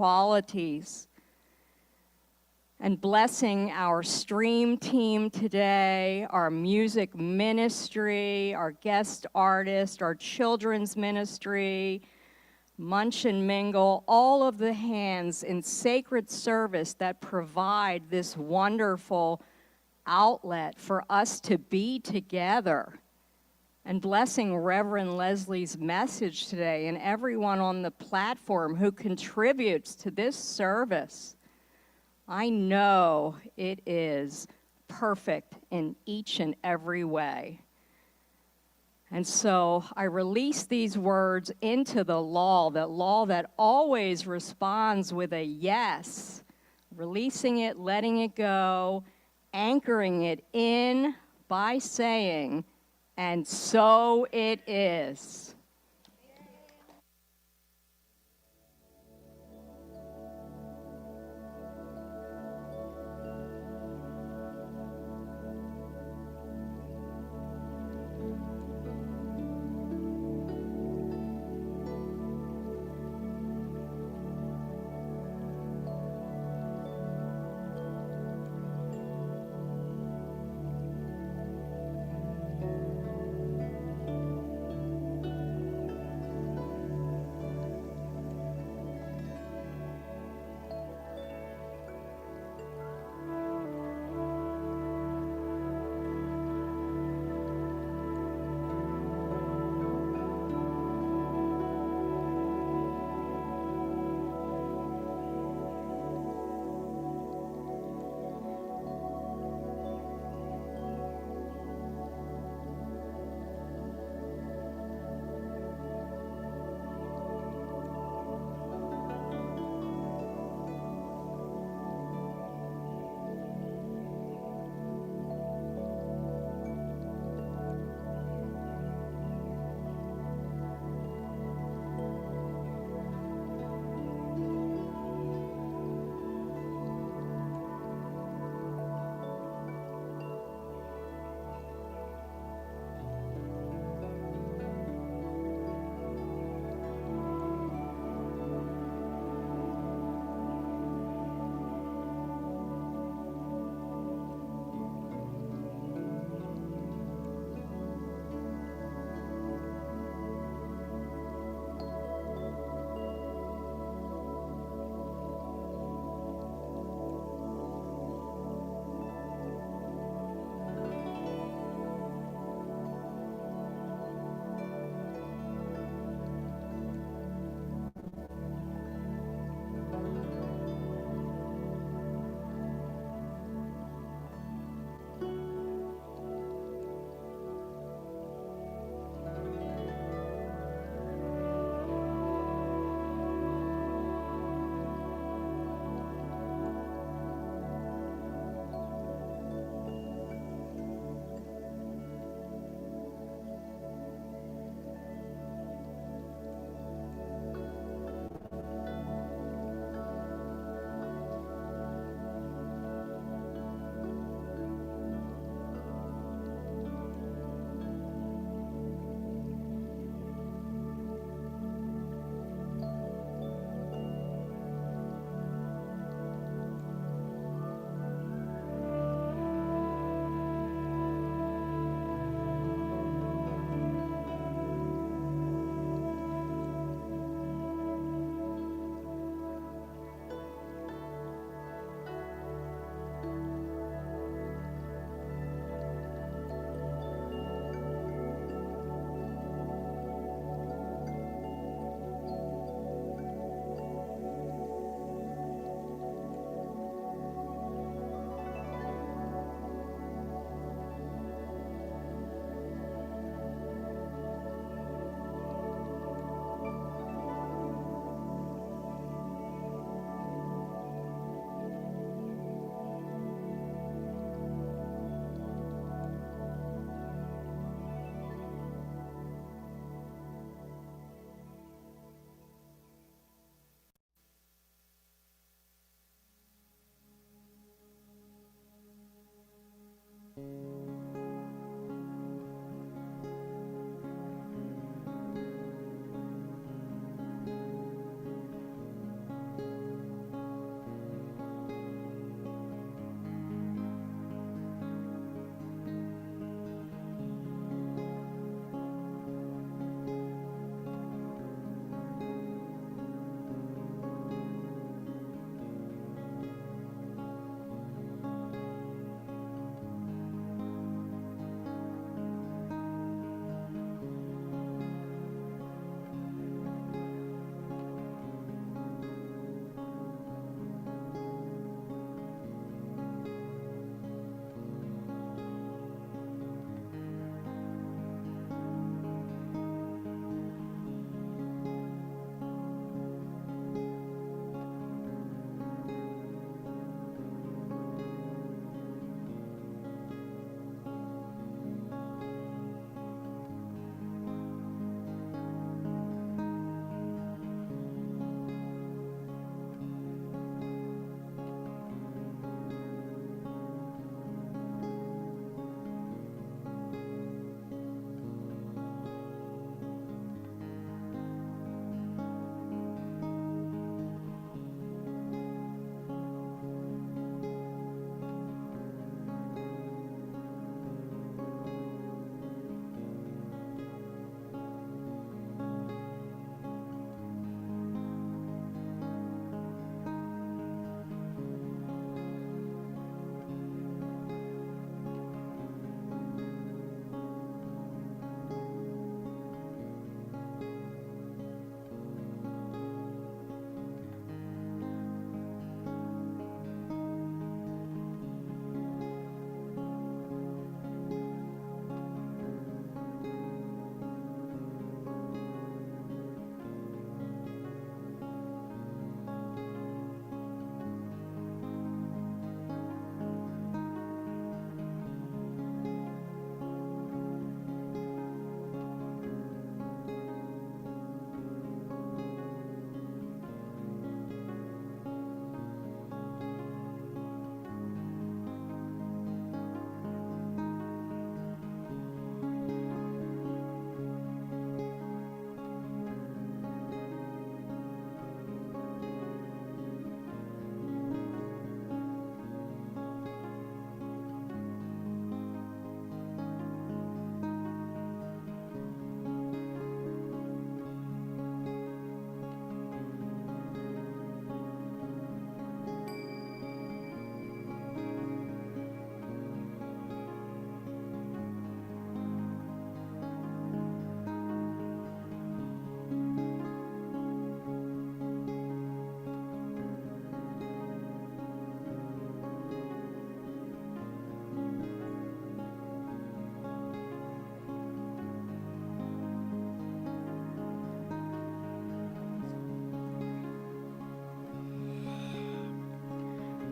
qualities. And blessing our stream team today, our music ministry, our guest artist, our children's ministry, Munch and Mingle, all of the hands in sacred service that provide this wonderful outlet for us to be together. And blessing Reverend Leslie's message today and everyone on the platform who contributes to this service. I know it is perfect in each and every way. And so I release these words into the law that always responds with a yes, releasing it, letting it go, anchoring it in by saying, and so it is.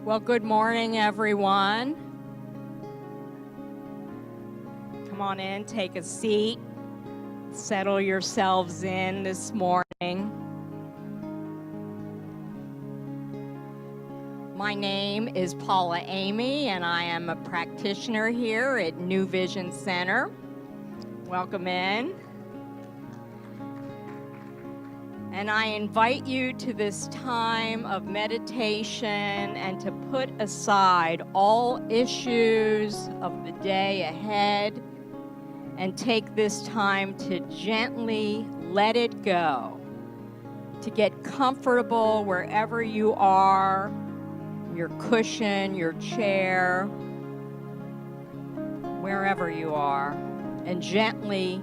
Well, good morning, everyone. Come on in, take a seat, settle yourselves in this morning. My name is Paula Amy, and I am a practitioner here at New Vision Center. Welcome in. And I invite you to this time of meditation and to put aside all issues of the day ahead and take this time to gently let it go, to get comfortable wherever you are, your cushion, your chair, wherever you are, and gently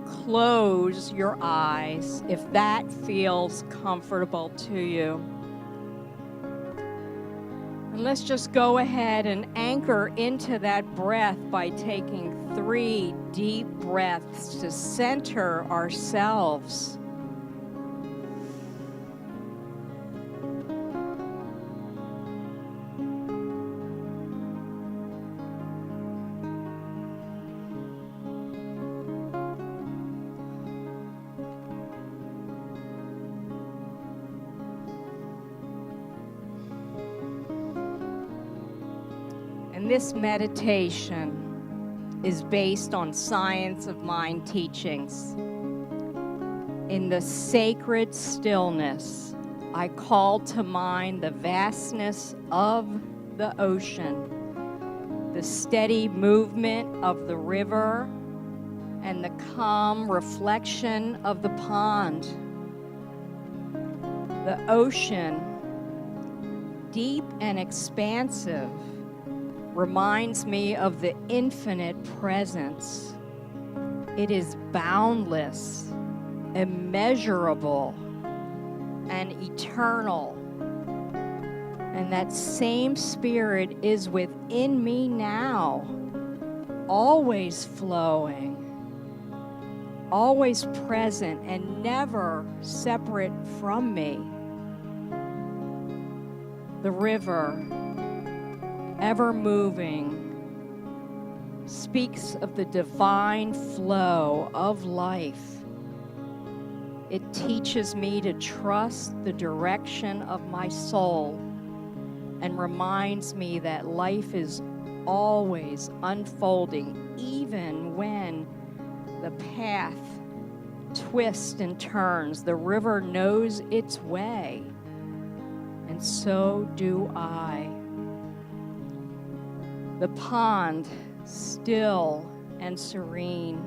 close your eyes if that feels comfortable to you. And let's just go ahead and anchor into that breath by taking 3 deep breaths to center ourselves. And this meditation is based on science of mind teachings. In the sacred stillness, I call to mind the vastness of the ocean, the steady movement of the river, and the calm reflection of the pond. The ocean, deep and expansive, reminds me of the infinite presence. It is boundless, immeasurable, and eternal. And that same spirit is within me now, always flowing, always present, and never separate from me. The river, ever moving, speaks of the divine flow of life. It teaches me to trust the direction of my soul and reminds me that life is always unfolding, even when the path twists and turns. The river knows its way, and so do I. The pond, still and serene,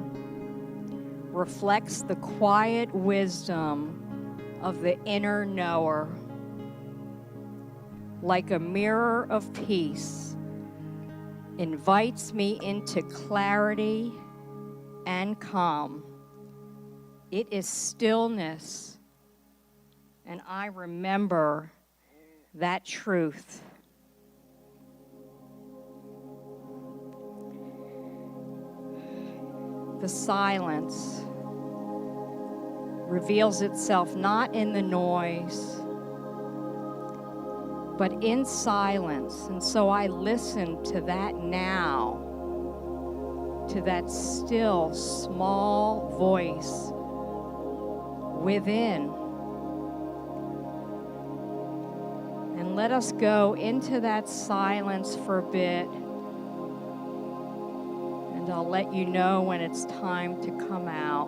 reflects the quiet wisdom of the inner knower. Like a mirror of peace, invites me into clarity and calm. It is stillness, and I remember that truth. The silence reveals itself not in the noise, but in silence. And so I listen to that now, to that still, small voice within. And let us go into that silence for a bit. And I'll let you know when it's time to come out.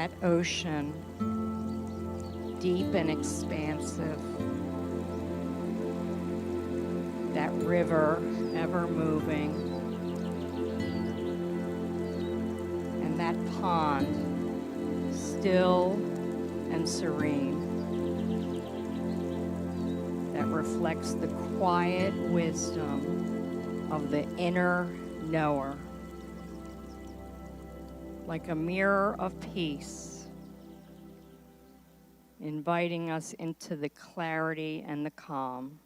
that ocean, deep and expansive, that river ever moving, and that pond still and serene, that reflects the quiet wisdom of the inner knower, like a mirror of peace, inviting us into the clarity and the calm.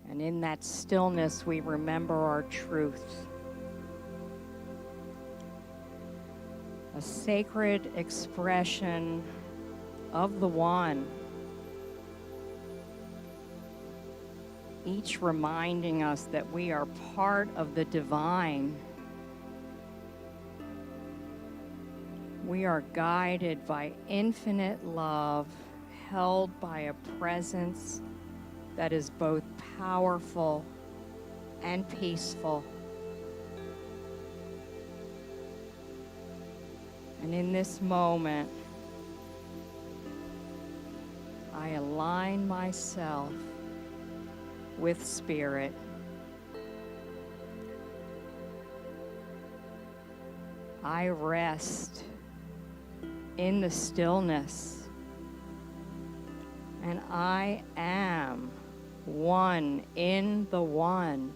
And in that stillness, we remember our truth. A sacred expression of the One, each reminding us that we are part of the divine. We are guided by infinite love, held by a presence that is both powerful and peaceful. And in this moment, I align myself with Spirit. I rest in the stillness, and I am one in the One.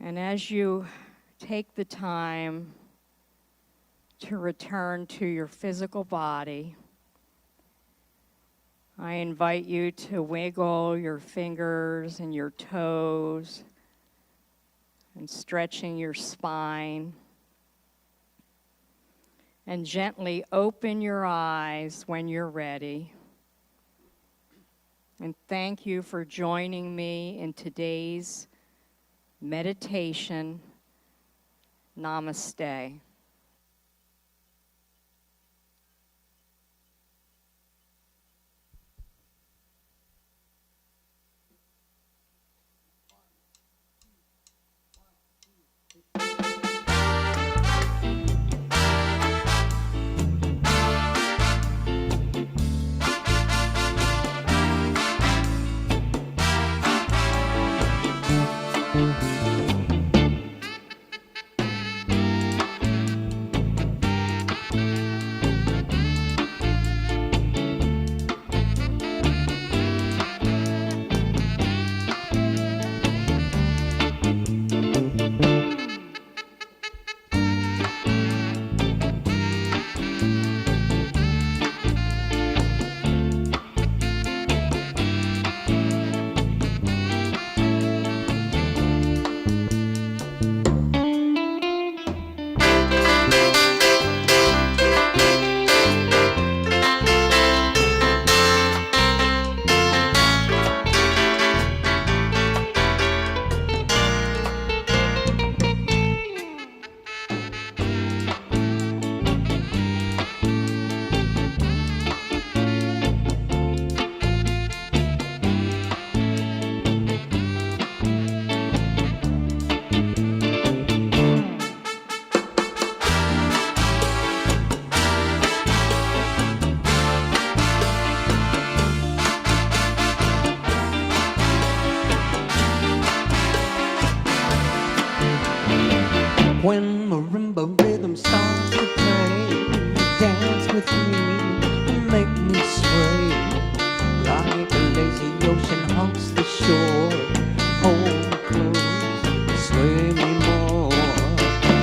And as you take the time to return to your physical body, I invite you to wiggle your fingers and your toes and stretching your spine, and gently open your eyes when you're ready. And thank you for joining me in today's meditation. Namaste. When marimba rhythm starts to play, dance with me and make me sway. Like a lazy ocean humps the shore, hold me close, sway me more.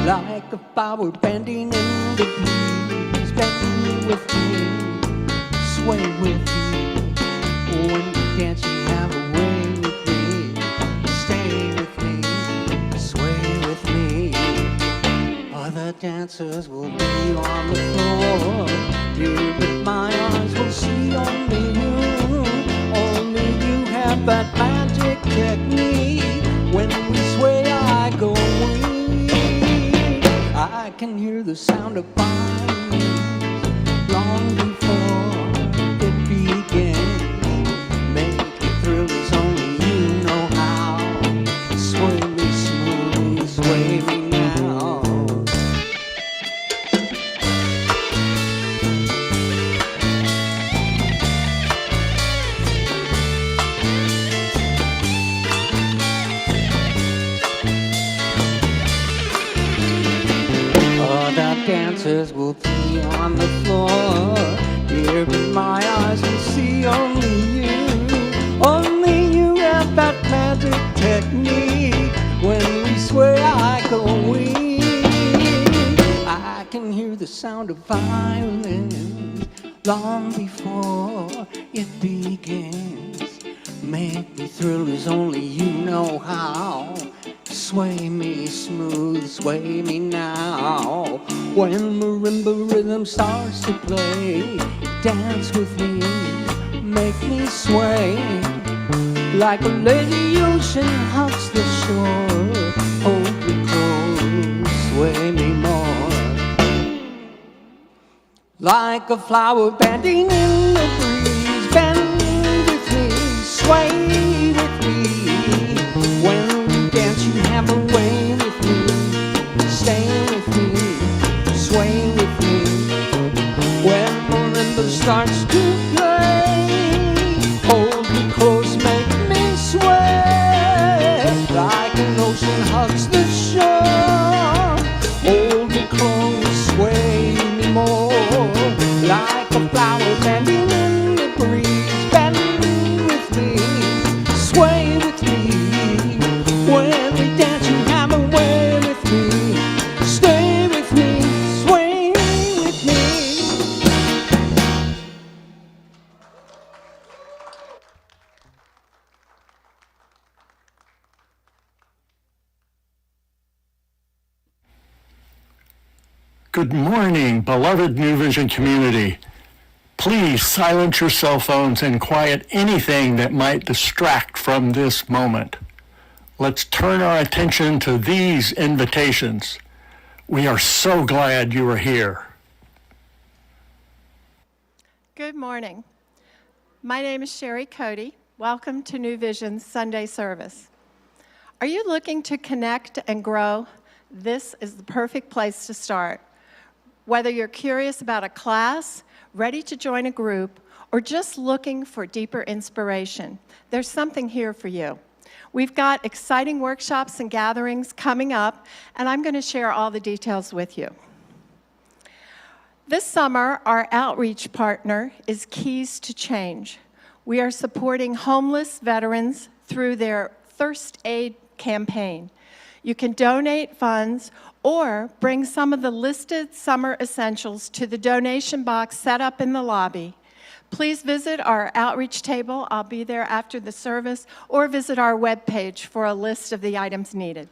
Like a flower bending in the breeze, bend with me, sway with you. When you dance you have a way with me, stay with me, sway with me. Other dancers will be on the floor, you with my eyes will see only you. Only you have that magic technique. When we sway I go weak. I can hear the sound of violins long before it begins. Make it thrill as only you know how. Sway me smooth, dancers will be on the floor. Here but my eyes will see only you. Only you have that magic technique. When we sway I go weak. I can hear the sound of violins long before it begins. Make me thrill as only you know how. Sway me smooth, sway me now. When marimba rhythm starts to play, dance with me, make me sway. Like a lazy ocean hugs the shore. Hold me close, sway me more. Like a flower bending in the breeze, bend with me, sway with me. When we dance you have a way with me. Stay with me, sway with me. When marimba starts to play, hold me close, make me sway. Like an ocean hugs the shore. Hold me close, sway me more. Like a flower bending in the breeze, bend with me, sway with me. When we dance you have a way with me. Stay with me, sway with me. Good morning, beloved New Vision community. Please silence your cell phones and quiet anything that might distract from this moment. Let's turn our attention to these invitations. We are so glad you are here. Good morning. My name is Sherry Cody. Welcome to New Vision's Sunday service. Are you looking to connect and grow? This is the perfect place to start. Whether you're curious about a class, ready to join a group, or just looking for deeper inspiration, there's something here for you. We've got exciting workshops and gatherings coming up, and I'm going to share all the details with you. This summer, our outreach partner is Keys to Change. We are supporting homeless veterans through their Thirst Aid campaign. You can donate funds or bring some of the listed summer essentials to the donation box set up in the lobby. Please visit our outreach table. I'll be there after the service, or visit our webpage for a list of the items needed.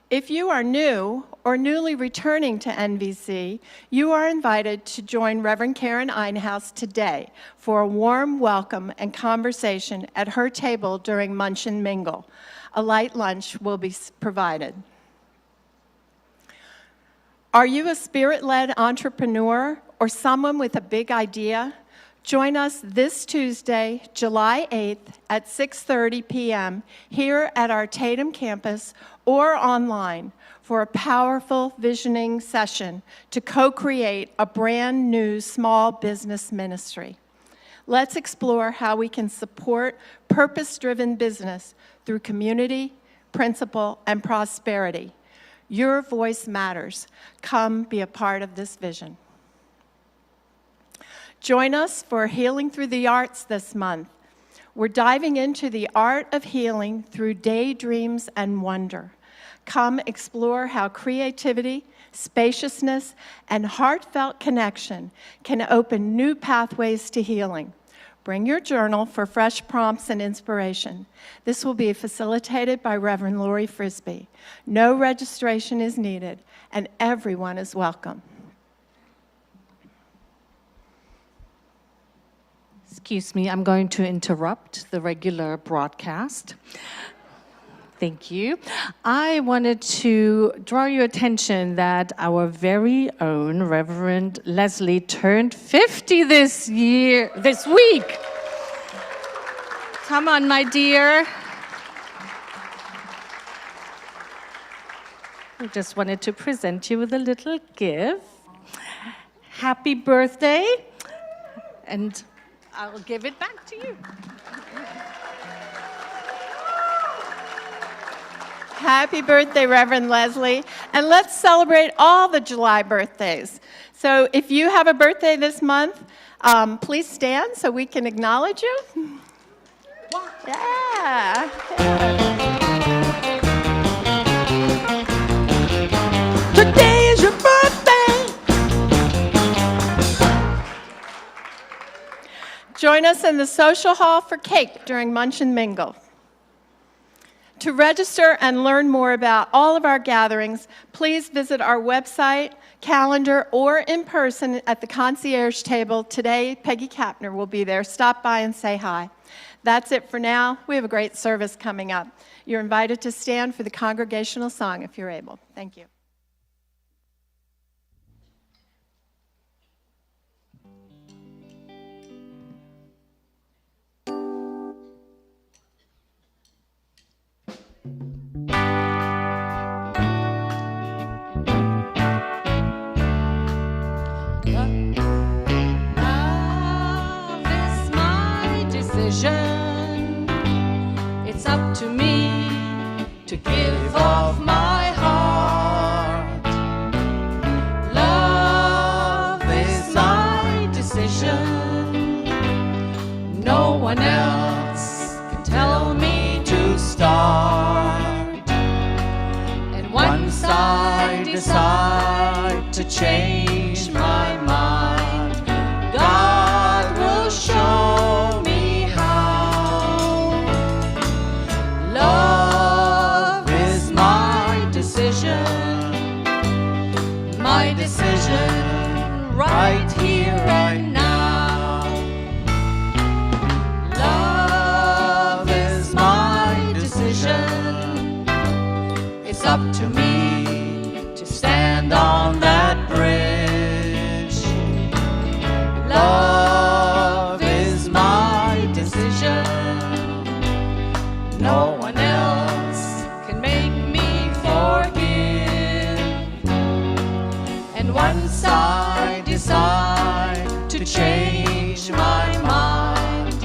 If you are new or newly returning to NVC, you are invited to join Reverend Karen Einhaus today for a warm welcome and conversation at her table during Munch and Mingle. A light lunch will be provided. Are you a spirit-led entrepreneur or someone with a big idea? Join us this Tuesday, July 8th at 6:30 p.m. here at our Tatum campus or online for a powerful visioning session to co-create a brand new small business ministry. Let's explore how we can support purpose-driven business through community, principle, and prosperity. Your voice matters. Come be a part of this vision. Join us for Healing Through the Arts this month. We're diving into the art of healing through daydreams and wonder. Come explore how creativity, spaciousness, and heartfelt connection can open new pathways to healing. Bring your journal for fresh prompts and inspiration. This will be facilitated by Reverend Lori Frisbee. No registration is needed, and everyone is welcome. Excuse me, I'm going to interrupt the regular broadcast. Thank you. I wanted to draw your attention that our very own Reverend Lezli turned 50 this week. Come on, my dear. I just wanted to present you with a little gift. Happy birthday. And I'll give it back to you. Happy birthday, Reverend Lezli. And let's celebrate all the July birthdays. So if you have a birthday this month, please stand so we can acknowledge you. Yeah. Today is your birthday. Join us in the social hall for cake during Munch and Mingle. To register and learn more about all of our gatherings, please visit our website, calendar, or in person at the concierge table. Today, Peggy Kapner will be there. Stop by and say hi. That's it for now. We have a great service coming up. You're invited to stand for the congregational song if you're able. Thank you. Love is my decision. It's up to me to give of my heart. Love is my decision. No one else can tell me to start. And once I decide to change my mind, God will show me how. Love is my decision right here and now. Love is my decision. It's up to me to stand on that bridge. Love is my decision. No one else can make me forgive. And once I decide to change my mind,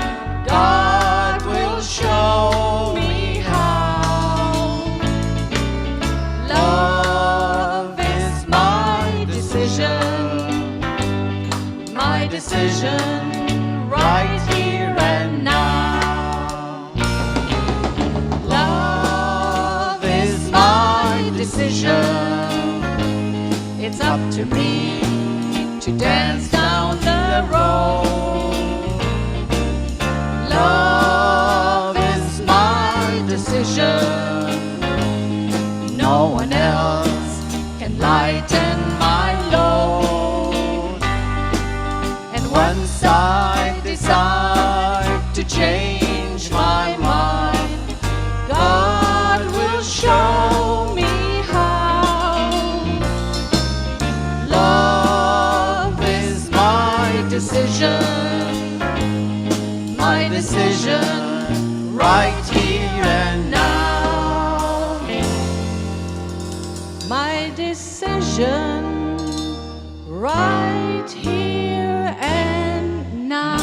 God will show me how. Love is my decision right here and now. Love is my decision. It's up to me to dance down the road. Love is my decision. No one else can lighten my load. And once I decide to change my mind, God will show me how. Love is my decision right here and now. My decision right here and now.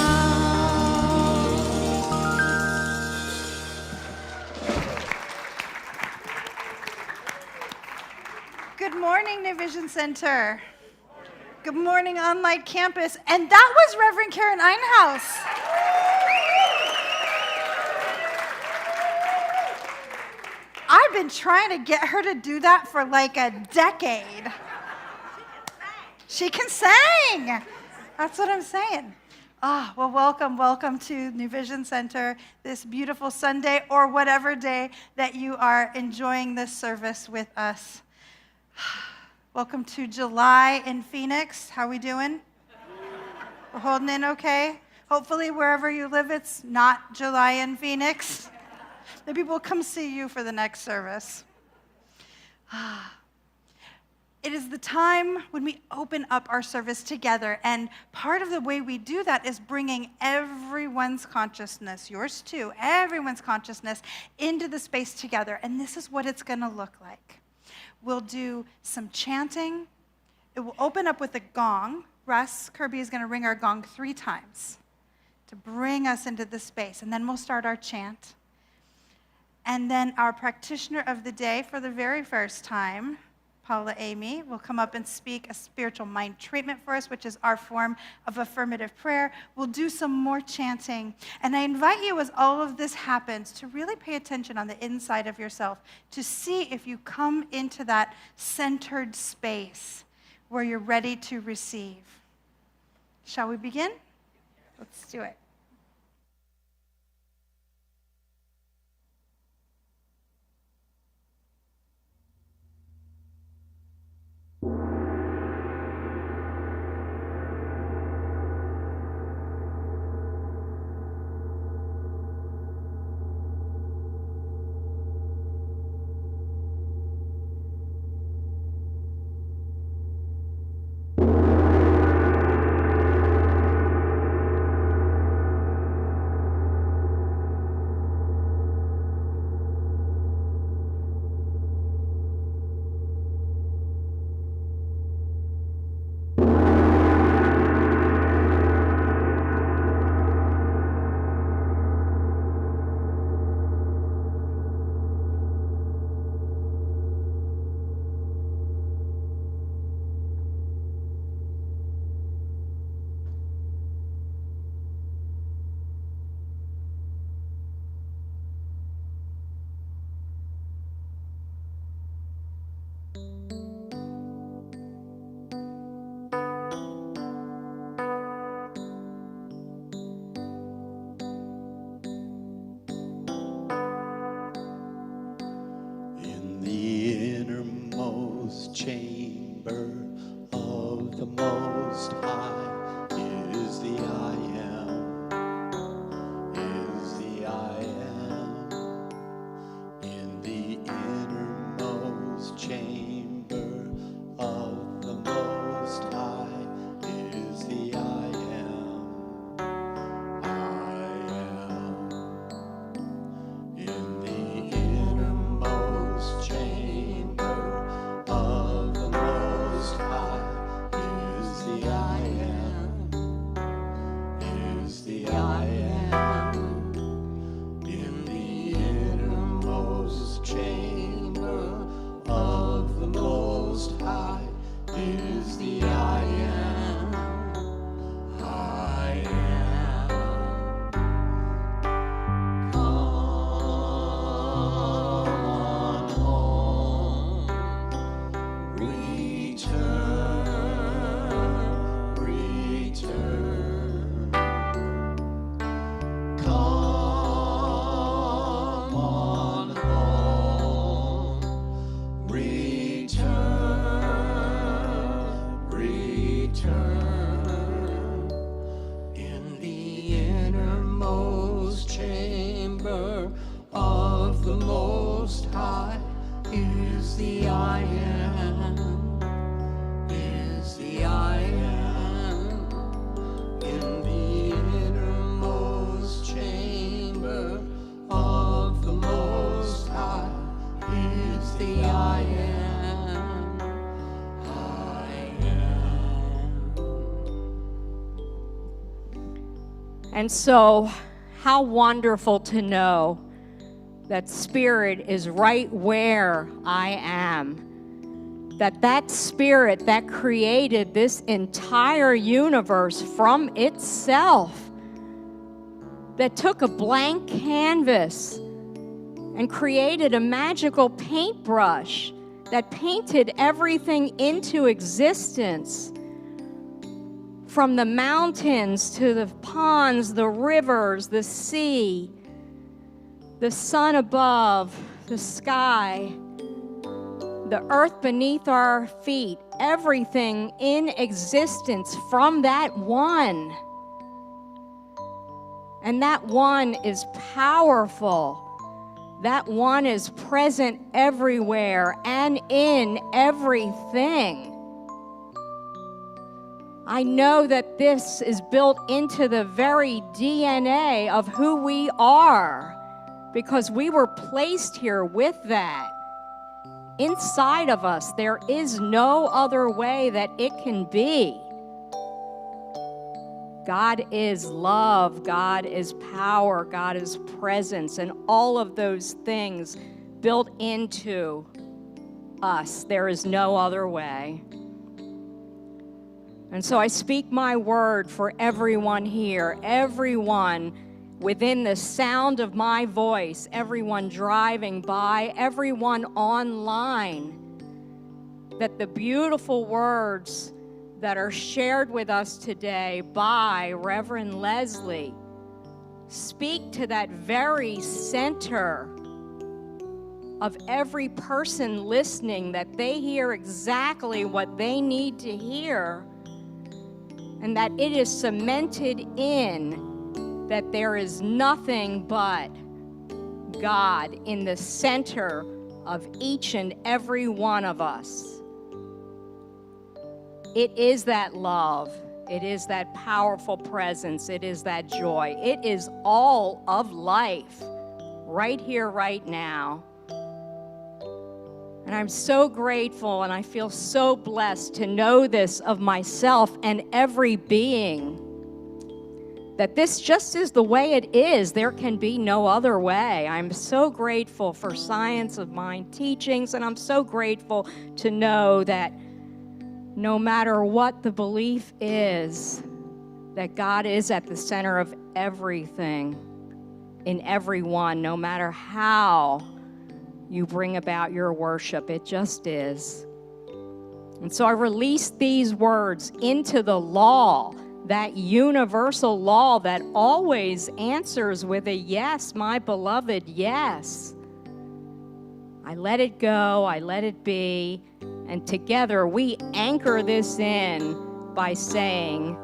Good morning, New Vision Center. Good morning, Online Campus. And that was Reverend Karen Einhaus. I've been trying to get her to do that for like a decade. She can sing. That's what I'm saying. Well, welcome to New Vision Center this beautiful Sunday or whatever day that you are enjoying this service with us. Welcome to July in Phoenix. How we doing? We're holding in okay? Hopefully wherever you live, it's not July in Phoenix. Maybe we'll come see you for the next service. It is the time when we open up our service together, and part of the way we do that is bringing everyone's consciousness, yours too, everyone's consciousness into the space together, and this is what it's going to look like. We'll do some chanting. It will open up with a gong. Russ Kirby is going to ring our gong 3 times to bring us into the space, and then we'll start our chant. And then our practitioner of the day for the very first time, Paula Amy, will come up and speak a spiritual mind treatment for us, which is our form of affirmative prayer. We'll do some more chanting. And I invite you, as all of this happens, to really pay attention on the inside of yourself, to see if you come into that centered space where you're ready to receive. Shall we begin? Let's do it. Chamber of the Most High is the I am, is the I am. In the innermost chamber of the Most High is the I am, I am. In the innermost chamber of the Most High is the I am, is the I am. In the innermost chamber of the Most High is the I am, I am. Come on home. Return, return. Come on home. Return, return. In the innermost chamber of the Most High is the I am, is the I am. In the innermost chamber of the Most High is the I am, I am. And so, how wonderful to know that Spirit is right where I am. That Spirit that created this entire universe from itself, that took a blank canvas and created a magical paintbrush that painted everything into existence, from the mountains to the ponds, the rivers, the sea, the sun above, the sky, the earth beneath our feet, everything in existence from that one. And that one is powerful. That one is present everywhere and in everything. I know that this is built into the very DNA of who we are, because we were placed here with that inside of us. There is no other way that it can be. God is love, God is power, God is presence, and all of those things built into us. There is no other way. And so I speak my word for everyone here, everyone within the sound of my voice, everyone driving by, everyone online, that the beautiful words that are shared with us today by Reverend Lezli speak to that very center of every person listening, that they hear exactly what they need to hear, and that it is cemented in that there is nothing but God in the center of each and every one of us. It is that love. It is that powerful presence. It is that joy. It is all of life right here, right now. And I'm so grateful and I feel so blessed to know this of myself and every being, that this just is the way it is. There can be no other way. I'm so grateful for Science of Mind teachings, and I'm so grateful to know that no matter what the belief is, that God is at the center of everything, in everyone, no matter how you bring about your worship. It just is. And so I release these words into the law, that universal law that always answers with a yes, my beloved, yes. I let it go, I let it be, and together we anchor this in by saying,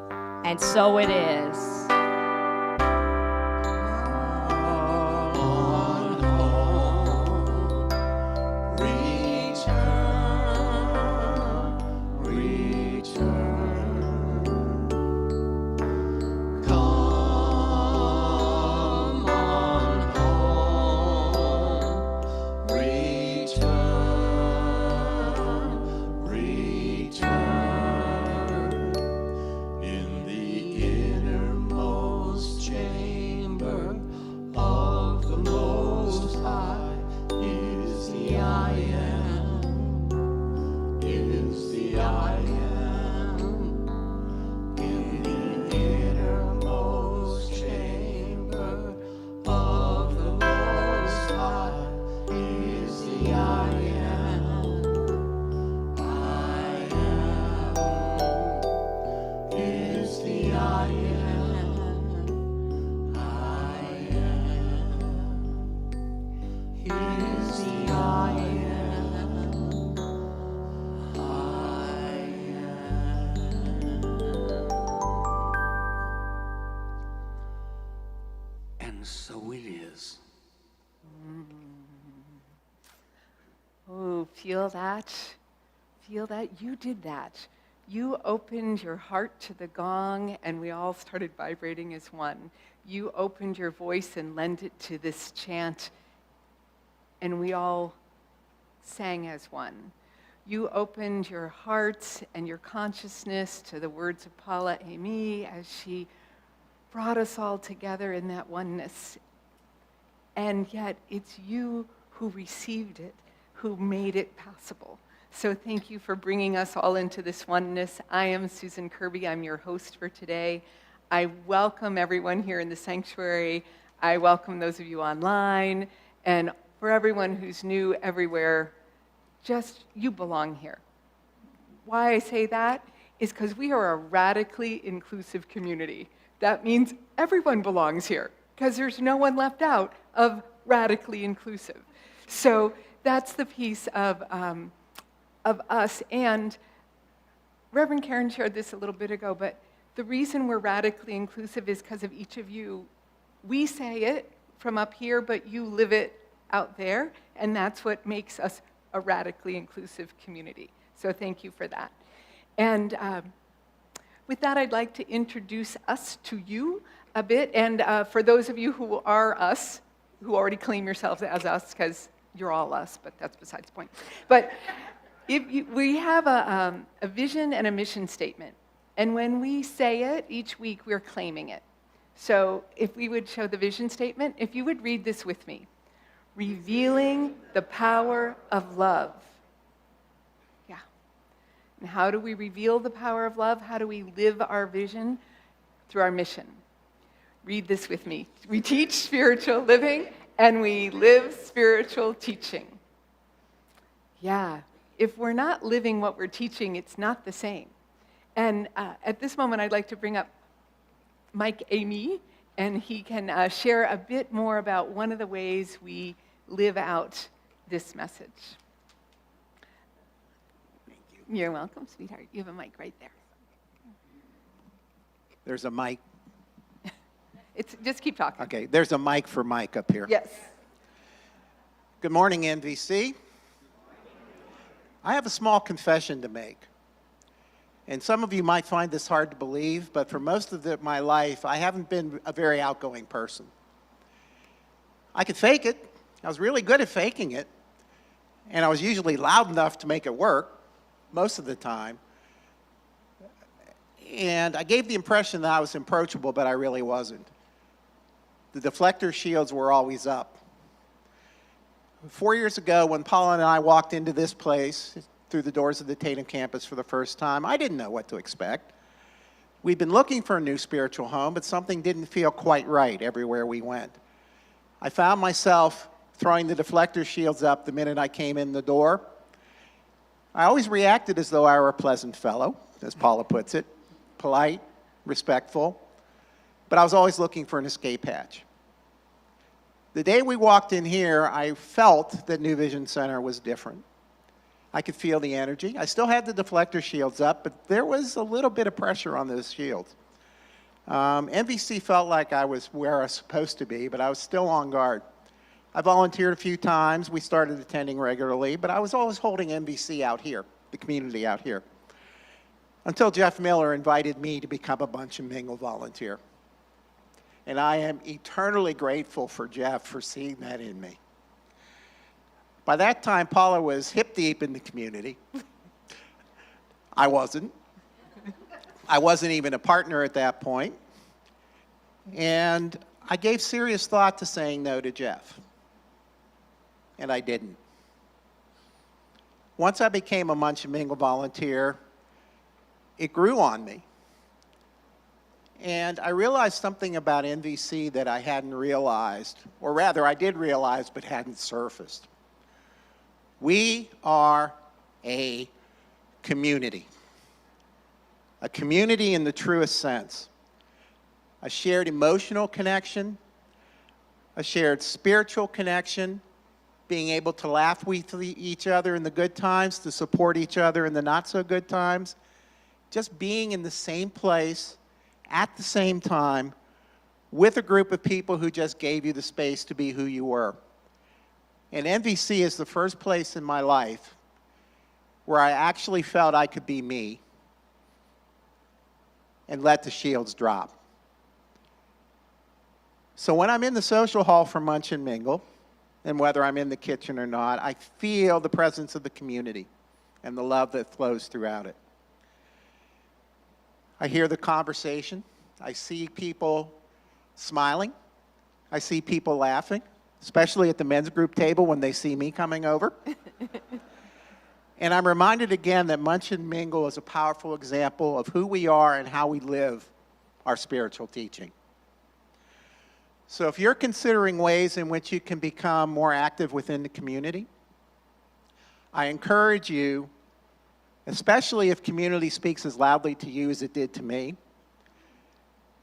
and so it is. So it is. Oh, feel that? Feel that? You did that. You opened your heart to the gong, and we all started vibrating as one. You opened your voice and lent it to this chant, and we all sang as one. You opened your hearts and your consciousness to the words of Paula Amy as she brought us all together in that oneness. And yet it's you who received it, who made it possible. So thank you for bringing us all into this oneness. I am Susan Kirby. I'm your host for today. I welcome everyone here in the sanctuary. I welcome those of you online. And for everyone who's new everywhere, just you belong here. Why I say that is because we are a radically inclusive community. That means everyone belongs here, because there's no one left out of radically inclusive. So that's the piece of us. And Reverend Karen shared this a little bit ago, but the reason we're radically inclusive is because of each of you. We say it from up here, but you live it out there, and that's what makes us a radically inclusive community. So thank you for that. And with that, I'd like to introduce us to you a bit. And for those of you who are us, who already claim yourselves as us, because you're all us, but that's besides the point. But we have a vision and a mission statement. And when we say it each week, we're claiming it. So if we would show the vision statement, if you would read this with me. Revealing the power of love. Yeah. And how do we reveal the power of love? How do we live our vision? Through our mission. Read this with me. We teach spiritual living and we live spiritual teaching. Yeah. If we're not living what we're teaching, it's not the same. And at this moment, I'd like to bring up Mike Amy, and he can share a bit more about one of the ways we live out this message. Thank you. You're welcome, sweetheart. You have a mic right there. There's a mic. Just keep talking. Okay, there's a mic for Mike up here. Yes. Good morning, NVC. I have a small confession to make. And some of you might find this hard to believe, but for most of my life, I haven't been a very outgoing person. I could fake it. I was really good at faking it. And I was usually loud enough to make it work, most of the time. And I gave the impression that I was approachable, but I really wasn't. The deflector shields were always up. 4 years ago, when Paula and I walked into this place, through the doors of the Tatum campus for the first time, I didn't know what to expect. We'd been looking for a new spiritual home, but something didn't feel quite right everywhere we went. I found myself throwing the deflector shields up the minute I came in the door. I always reacted as though I were a pleasant fellow, as Paula puts it, polite, respectful, but I was always looking for an escape hatch. The day we walked in here, I felt that New Vision Center was different. I could feel the energy. I still had the deflector shields up, but there was a little bit of pressure on those shields. NVC felt like I was where I was supposed to be, but I was still on guard. I volunteered a few times. We started attending regularly, but I was always holding NVC out here, the community out here, until Jeff Miller invited me to become a Bunch and Mingle volunteer. And I am eternally grateful for Jeff for seeing that in me. By that time, Paula was hip deep in the community. I wasn't. I wasn't even a partner at that point. And I gave serious thought to saying no to Jeff. And I didn't. Once I became a Munch and Mingle volunteer, it grew on me. And I realized something about NVC that I hadn't realized, or rather I did realize but hadn't surfaced. We are a community in the truest sense. A shared emotional connection, a shared spiritual connection, being able to laugh with each other in the good times, to support each other in the not so good times, just being in the same place at the same time with a group of people who just gave you the space to be who you were. And NVC is the first place in my life where I actually felt I could be me and let the shields drop. So when I'm in the social hall for Munch and Mingle, and whether I'm in the kitchen or not, I feel the presence of the community and the love that flows throughout it. I hear the conversation. I see people smiling. I see people laughing, especially at the men's group table when they see me coming over. And I'm reminded again that Munch and Mingle is a powerful example of who we are and how we live our spiritual teaching. So if you're considering ways in which you can become more active within the community, I encourage you, especially if community speaks as loudly to you as it did to me,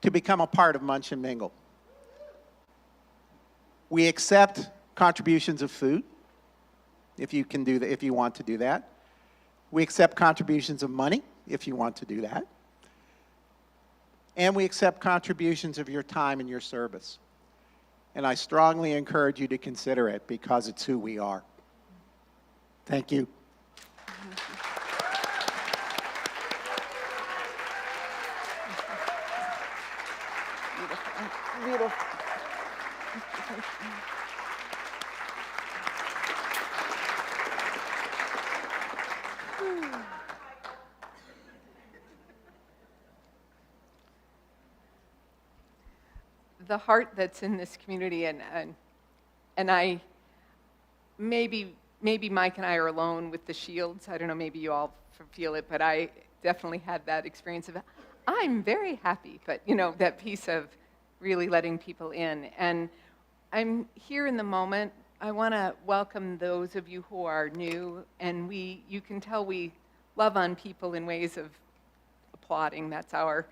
to become a part of Munch and Mingle. We accept contributions of food, if you can do that, if you want to do that. We accept contributions of money, if you want to do that. And we accept contributions of your time and your service. And I strongly encourage you to consider it because it's who we are. Thank you. Beautiful. the heart that's in this community, and I, maybe Mike and I are alone with the shields. I don't know, maybe you all feel it, but I definitely had that experience of, I'm very happy, but that piece of really letting people in. And I'm here in the moment. I want to welcome those of you who are new, and you can tell we love on people in ways of applauding. That's our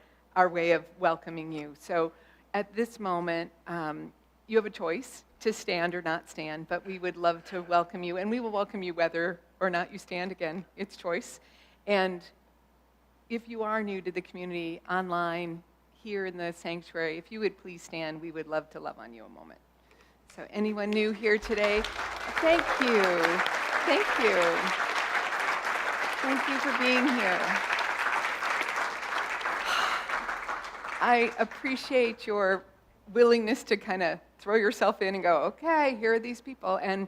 way of welcoming you. So at this moment, you have a choice to stand or not stand, but we would love to welcome you, and we will welcome you whether or not you stand. Again, it's choice. And if you are new to the community, online, here in the sanctuary, if you would please stand, we would love to love on you a moment. So anyone new here today, thank you. Thank you. Thank you for being here. I appreciate your willingness to kind of throw yourself in and go, okay, here are these people, and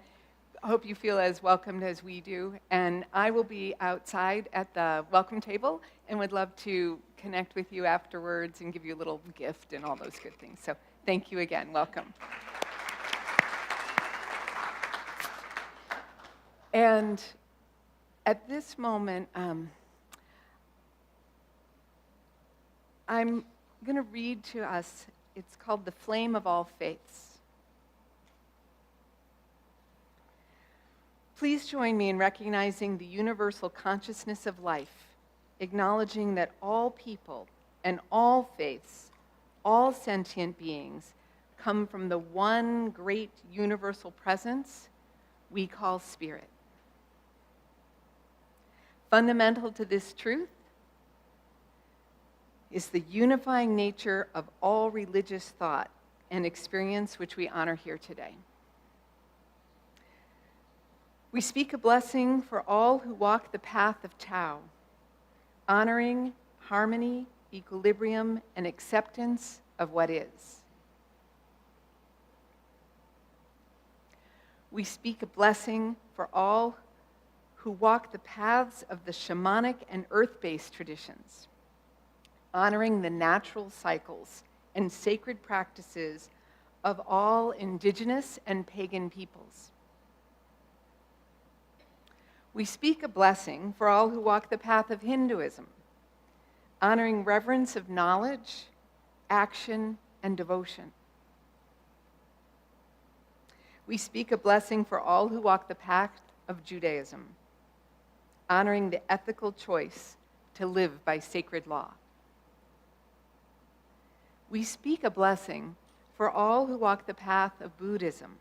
I hope you feel as welcomed as we do. And I will be outside at the welcome table and would love to connect with you afterwards and give you a little gift and all those good things. So thank you again. Welcome. And at this moment, I'm going to read to us, it's called The Flame of All Faiths. Please join me in recognizing the universal consciousness of life, acknowledging that all people and all faiths, all sentient beings, come from the one great universal presence we call spirit. Fundamental to this truth is the unifying nature of all religious thought and experience which we honor here today. We speak a blessing for all who walk the path of Tao, honoring harmony, equilibrium, and acceptance of what is. We speak a blessing for all who walk the paths of the shamanic and earth-based traditions, honoring the natural cycles and sacred practices of all indigenous and pagan peoples. We speak a blessing for all who walk the path of Hinduism, honoring reverence of knowledge, action, and devotion. We speak a blessing for all who walk the path of Judaism, honoring the ethical choice to live by sacred law. We speak a blessing for all who walk the path of Buddhism,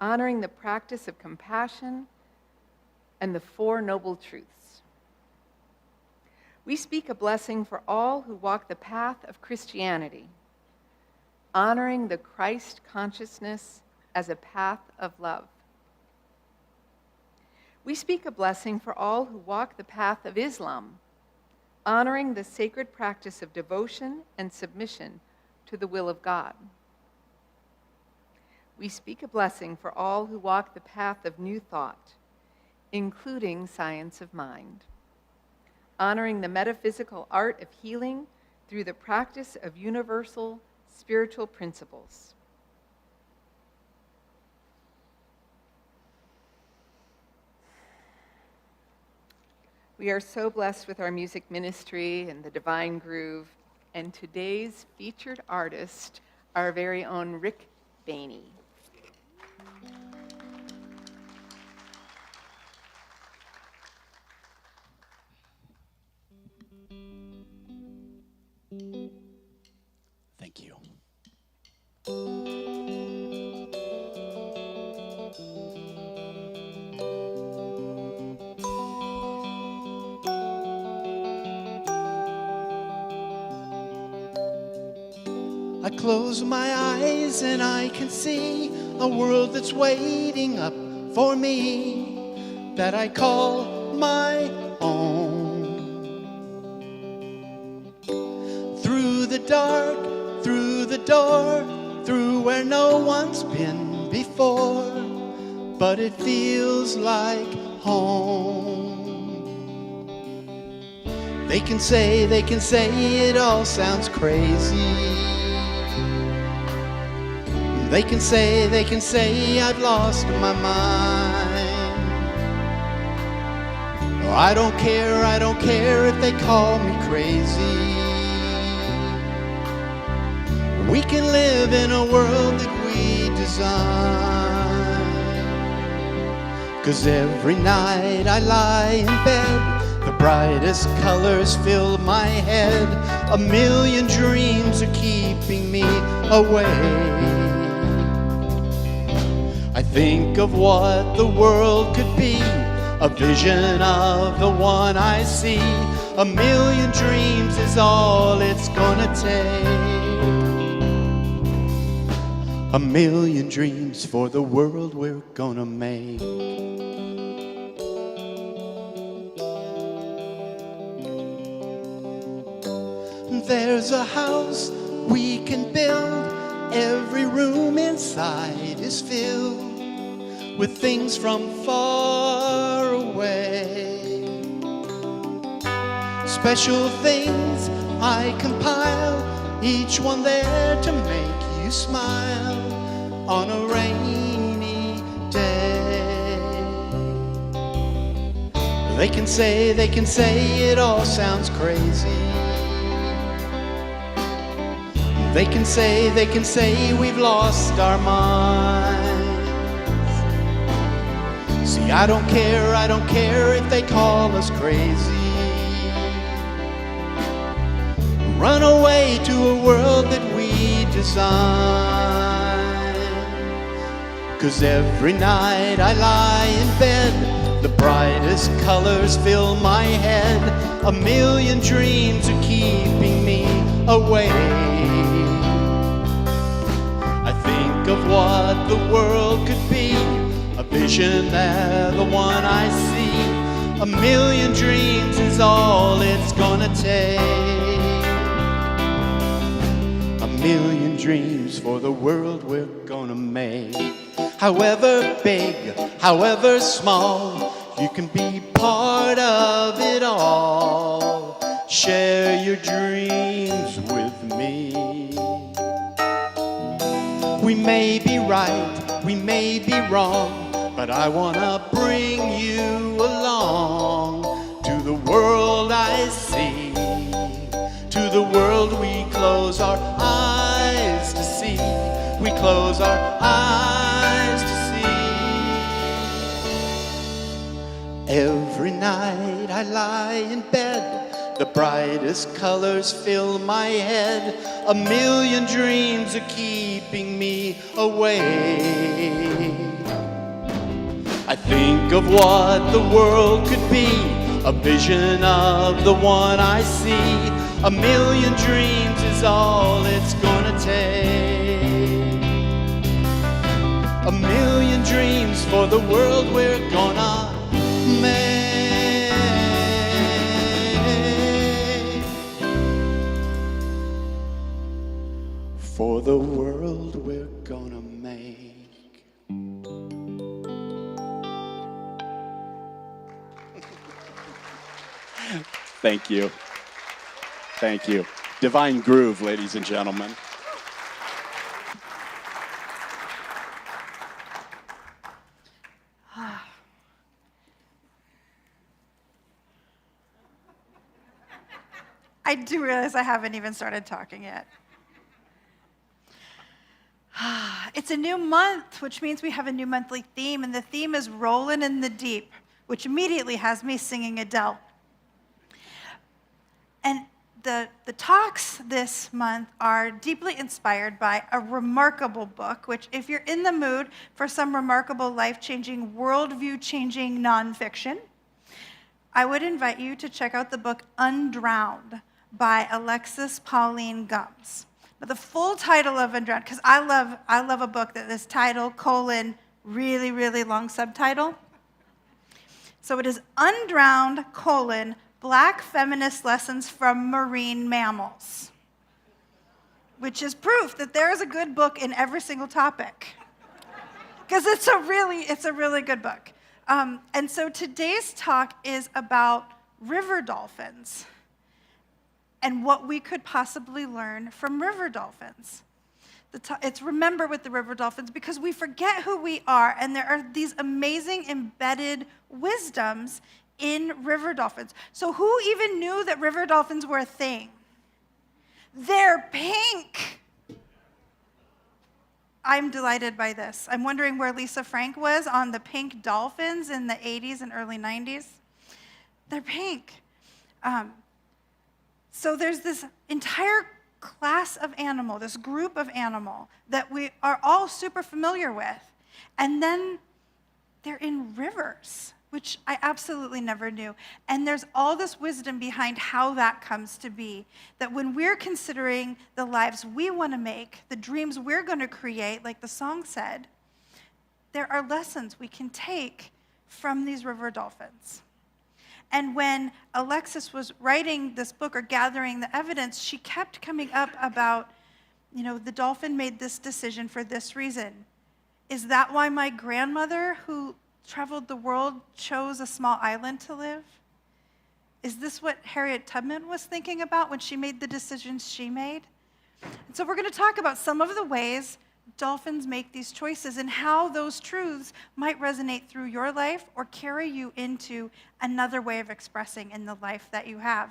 honoring the practice of compassion and the Four Noble Truths. We speak a blessing for all who walk the path of Christianity, honoring the Christ consciousness as a path of love. We speak a blessing for all who walk the path of Islam, honoring the sacred practice of devotion and submission to the will of God. We speak a blessing for all who walk the path of New Thought, including science of mind, honoring the metaphysical art of healing through the practice of universal spiritual principles. We are so blessed with our music ministry and the Divine Groove, and today's featured artist, our very own Rick Bainey. Thank you. I close my eyes and I can see a world that's waiting up for me, that I call my own. Through the dark, through the door, through where no one's been before, but it feels like home. They can say it all sounds crazy, They can say I've lost my mind. Oh, I don't care if they call me crazy. We can live in a world that we design. 'Cause every night I lie in bed, the brightest colors fill my head. A million dreams are keeping me awake. I think of what the world could be, a vision of the one I see. A million dreams is all it's gonna take. A million dreams for the world we're gonna make. There's a house we can build. Every room inside is filled with things from far away. Special things I compile, each one there to make you smile on a rainy day. They can say it all sounds crazy. They can say we've lost our minds. See, I don't care if they call us crazy. Run away to a world that we design. 'Cause every night I lie in bed, the brightest colors fill my head. A million dreams are keeping me awake. I think of what the world could be, a vision that the one I see. A million dreams is all it's gonna take. A million dreams for the world we're gonna make. However big, however small, you can be part of it all. Share your dreams with me. We may be right, we may be wrong, but I wanna bring you along to the world I see, to the world we close our eyes to see. We close our eyes to see. Every night I lie in bed, the brightest colors fill my head. A million dreams are keeping me awake. I think of what the world could be, a vision of the one I see. A million dreams is all it's gonna take. A million dreams for the world we're gonna make. For the world we're gonna make. Thank you. Thank you. Divine groove, ladies and gentlemen. I do realize I haven't even started talking yet. It's a new month, which means we have a new monthly theme, and the theme is Rollin' in the Deep, which immediately has me singing Adele. And the talks this month are deeply inspired by a remarkable book, which if you're in the mood for some remarkable, life-changing, worldview-changing nonfiction, I would invite you to check out the book Undrowned by Alexis Pauline Gumbs. Now, the full title of Undrowned, because I love a book that is title, really, really long subtitle. So it is Undrowned, Black Feminist Lessons from Marine Mammals, which is proof that there is a good book in every single topic, because it's a really good book. And so today's talk is about river dolphins and what we could possibly learn from river dolphins. it's remember with the river dolphins, because we forget who we are, and there are these amazing embedded wisdoms in river dolphins. So who even knew that river dolphins were a thing? They're pink. I'm delighted by this. I'm wondering where Lisa Frank was on the pink dolphins in the 80s and early 90s. They're pink. So there's this entire class of animal, this group of animal that we are all super familiar with. And then they're in rivers, which I absolutely never knew. And there's all this wisdom behind how that comes to be. That when we're considering the lives we want to make, the dreams we're going to create, like the song said, there are lessons we can take from these river dolphins. And when Alexis was writing this book or gathering the evidence, she kept coming up about, the dolphin made this decision for this reason. Is that why my grandmother, who traveled the world, chose a small island to live? Is this what Harriet Tubman was thinking about when she made the decisions she made? And so we're going to talk about some of the ways dolphins make these choices and how those truths might resonate through your life or carry you into another way of expressing in the life that you have.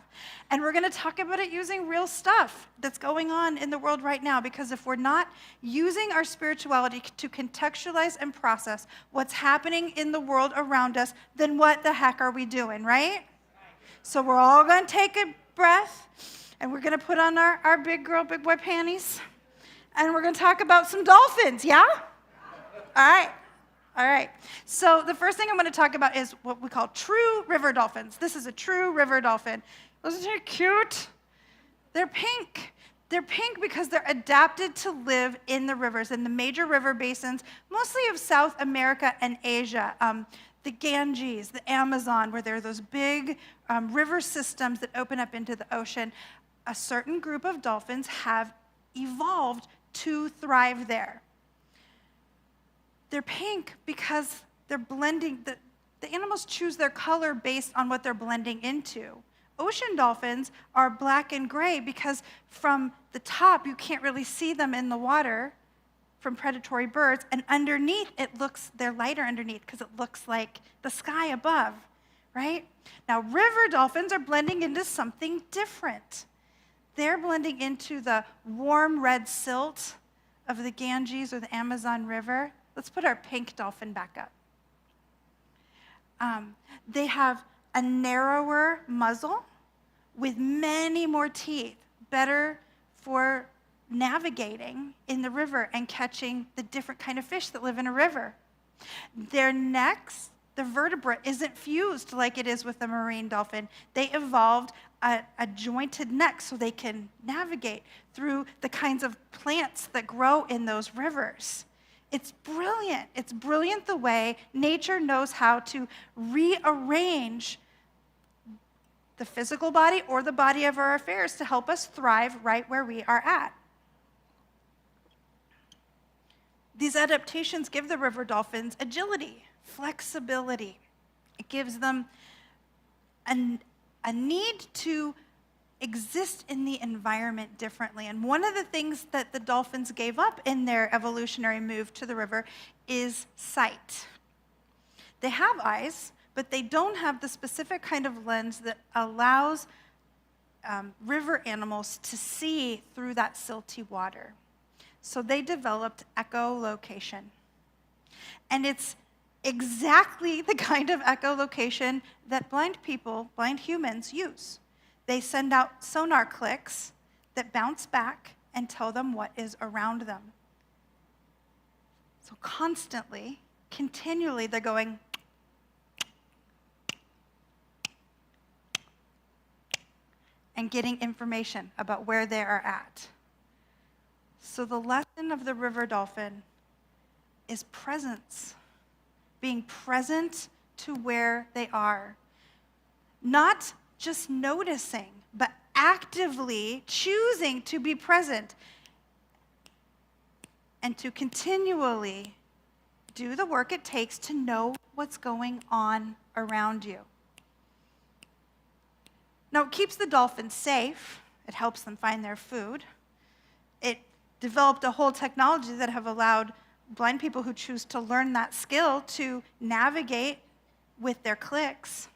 And we're going to talk about it using real stuff that's going on in the world right now, because if we're not using our spirituality to contextualize and process what's happening in the world around us, then what the heck are we doing, right? So we're all going to take a breath, and we're going to put on our big girl, big boy panties. And we're going to talk about some dolphins, yeah? All right. So the first thing I'm going to talk about is what we call true river dolphins. This is a true river dolphin. Isn't it cute? They're pink. They're pink because they're adapted to live in the rivers, in the major river basins, mostly of South America and Asia. The Ganges, the Amazon, where there are those big river systems that open up into the ocean. A certain group of dolphins have evolved to thrive there. They're pink because they're blending, the animals choose their color based on what they're blending into. Ocean dolphins are black and gray because from the top you can't really see them in the water from predatory birds, and underneath they're lighter underneath because it looks like the sky above, right? Now river dolphins are blending into something different. They're blending into the warm red silt of the Ganges or the Amazon River. Let's put our pink dolphin back up. They have a narrower muzzle with many more teeth, better for navigating in the river and catching the different kind of fish that live in a river. Their necks, the vertebra isn't fused like it is with the marine dolphin. They evolved a jointed neck so they can navigate through the kinds of plants that grow in those rivers. It's brilliant. It's brilliant the way nature knows how to rearrange the physical body or the body of our affairs to help us thrive right where we are at. These adaptations give the river dolphins agility, flexibility. It gives them a need to exist in the environment differently. And one of the things that the dolphins gave up in their evolutionary move to the river is sight. They have eyes, but they don't have the specific kind of lens that allows river animals to see through that silty water. So they developed echolocation. And it's exactly the kind of echolocation that blind people, blind humans, use. They send out sonar clicks that bounce back and tell them what is around them. So constantly, continually, they're going and getting information about where they are at. So the lesson of the river dolphin is presence. Being present to where they are. Not just noticing, but actively choosing to be present and to continually do the work it takes to know what's going on around you. Now, it keeps the dolphins safe. It helps them find their food. It developed a whole technology that have allowed blind people who choose to learn that skill to navigate with their clicks.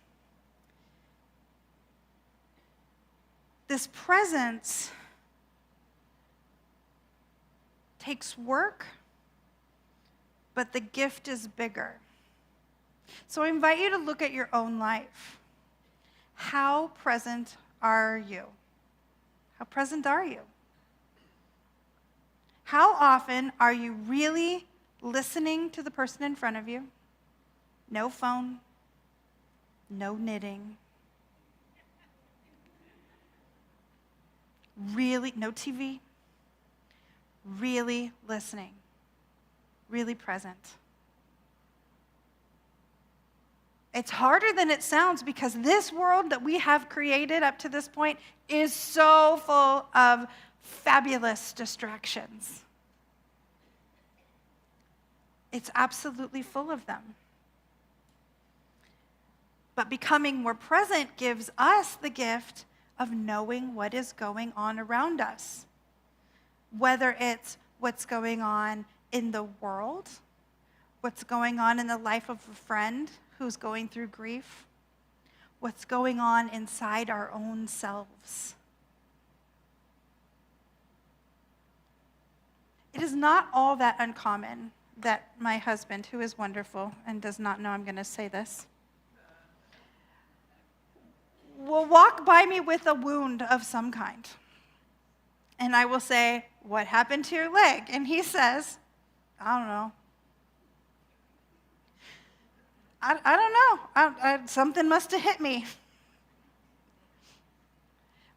This presence takes work, but the gift is bigger. So I invite you to look at your own life. How present are you? How present are you? How often are you really listening to the person in front of you? No phone, no knitting. Really, no TV. Really listening. Really present. It's harder than it sounds because this world that we have created up to this point is so full of fabulous distractions. It's absolutely full of them. But becoming more present gives us the gift of knowing what is going on around us. Whether it's what's going on in the world, what's going on in the life of a friend who's going through grief, what's going on inside our own selves. It is not all that uncommon that my husband, who is wonderful and does not know I'm going to say this, will walk by me with a wound of some kind. And I will say, "What happened to your leg?" And he says, "I don't know. I don't know. Something must have hit me."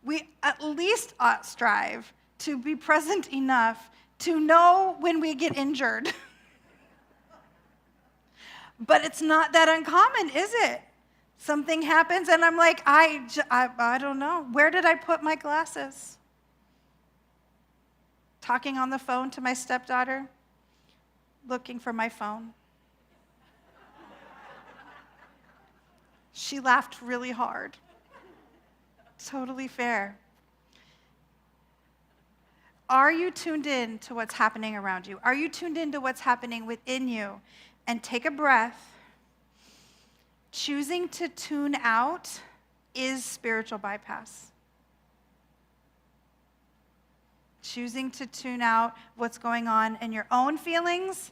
We at least ought strive to be present enough to know when we get injured. But it's not that uncommon, is it? Something happens and I'm like, I don't know. Where did I put my glasses? Talking on the phone to my stepdaughter, looking for my phone. She laughed really hard. Totally fair. Are you tuned in to what's happening around you? Are you tuned in to what's happening within you? And take a breath. Choosing to tune out is spiritual bypass. Choosing to tune out what's going on in your own feelings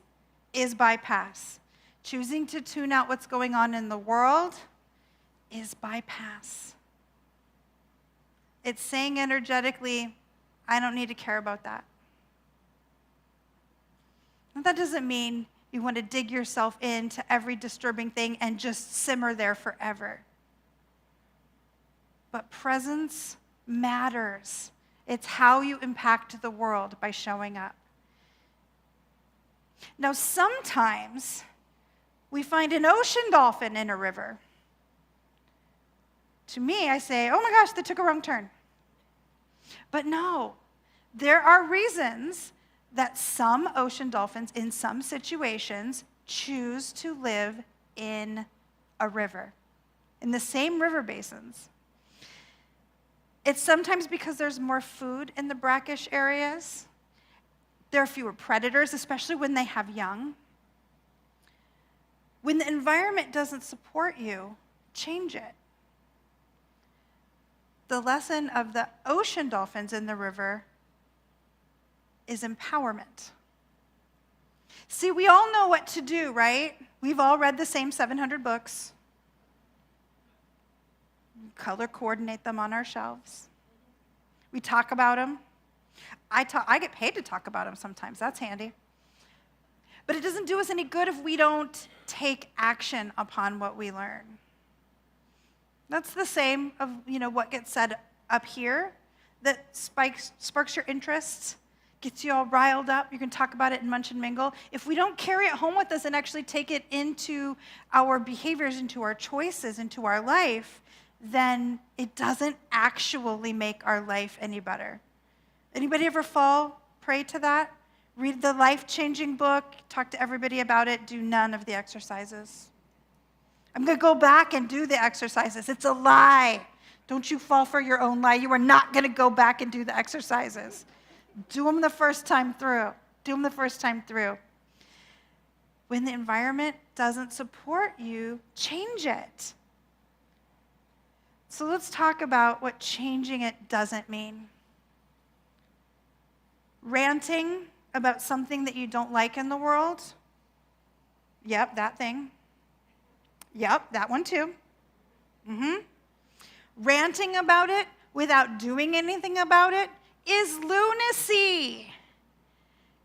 is bypass. Choosing to tune out what's going on in the world is bypass. It's saying energetically, I don't need to care about that. And that doesn't mean you want to dig yourself into every disturbing thing and just simmer there forever. But presence matters. It's how you impact the world by showing up. Now, sometimes we find an ocean dolphin in a river. To me, I say, oh my gosh, they took a wrong turn. But no, there are reasons that some ocean dolphins in some situations choose to live in a river, in the same river basins. It's sometimes because there's more food in the brackish areas. There are fewer predators, especially when they have young. When the environment doesn't support you, change it. The lesson of the ocean dolphins in the river is empowerment. See, we all know what to do, right? We've all read the same 700 books. Color coordinate them on our shelves. We talk about them. I get paid to talk about them sometimes. That's handy. But it doesn't do us any good if we don't take action upon what we learn. That's the same of, what gets said up here that sparks your interests, gets you all riled up. You can talk about it and munch and mingle. If we don't carry it home with us and actually take it into our behaviors, into our choices, into our life, then it doesn't actually make our life any better. Anybody ever fall prey to that? Read the life-changing book, talk to everybody about it, do none of the exercises. I'm going to go back and do the exercises. It's a lie. Don't you fall for your own lie. You are not going to go back and do the exercises. Do them the first time through. Do them the first time through. When the environment doesn't support you, change it. So let's talk about what changing it doesn't mean. Ranting about something that you don't like in the world. Yep, that thing. Yep, that one too. Ranting about it without doing anything about it is lunacy.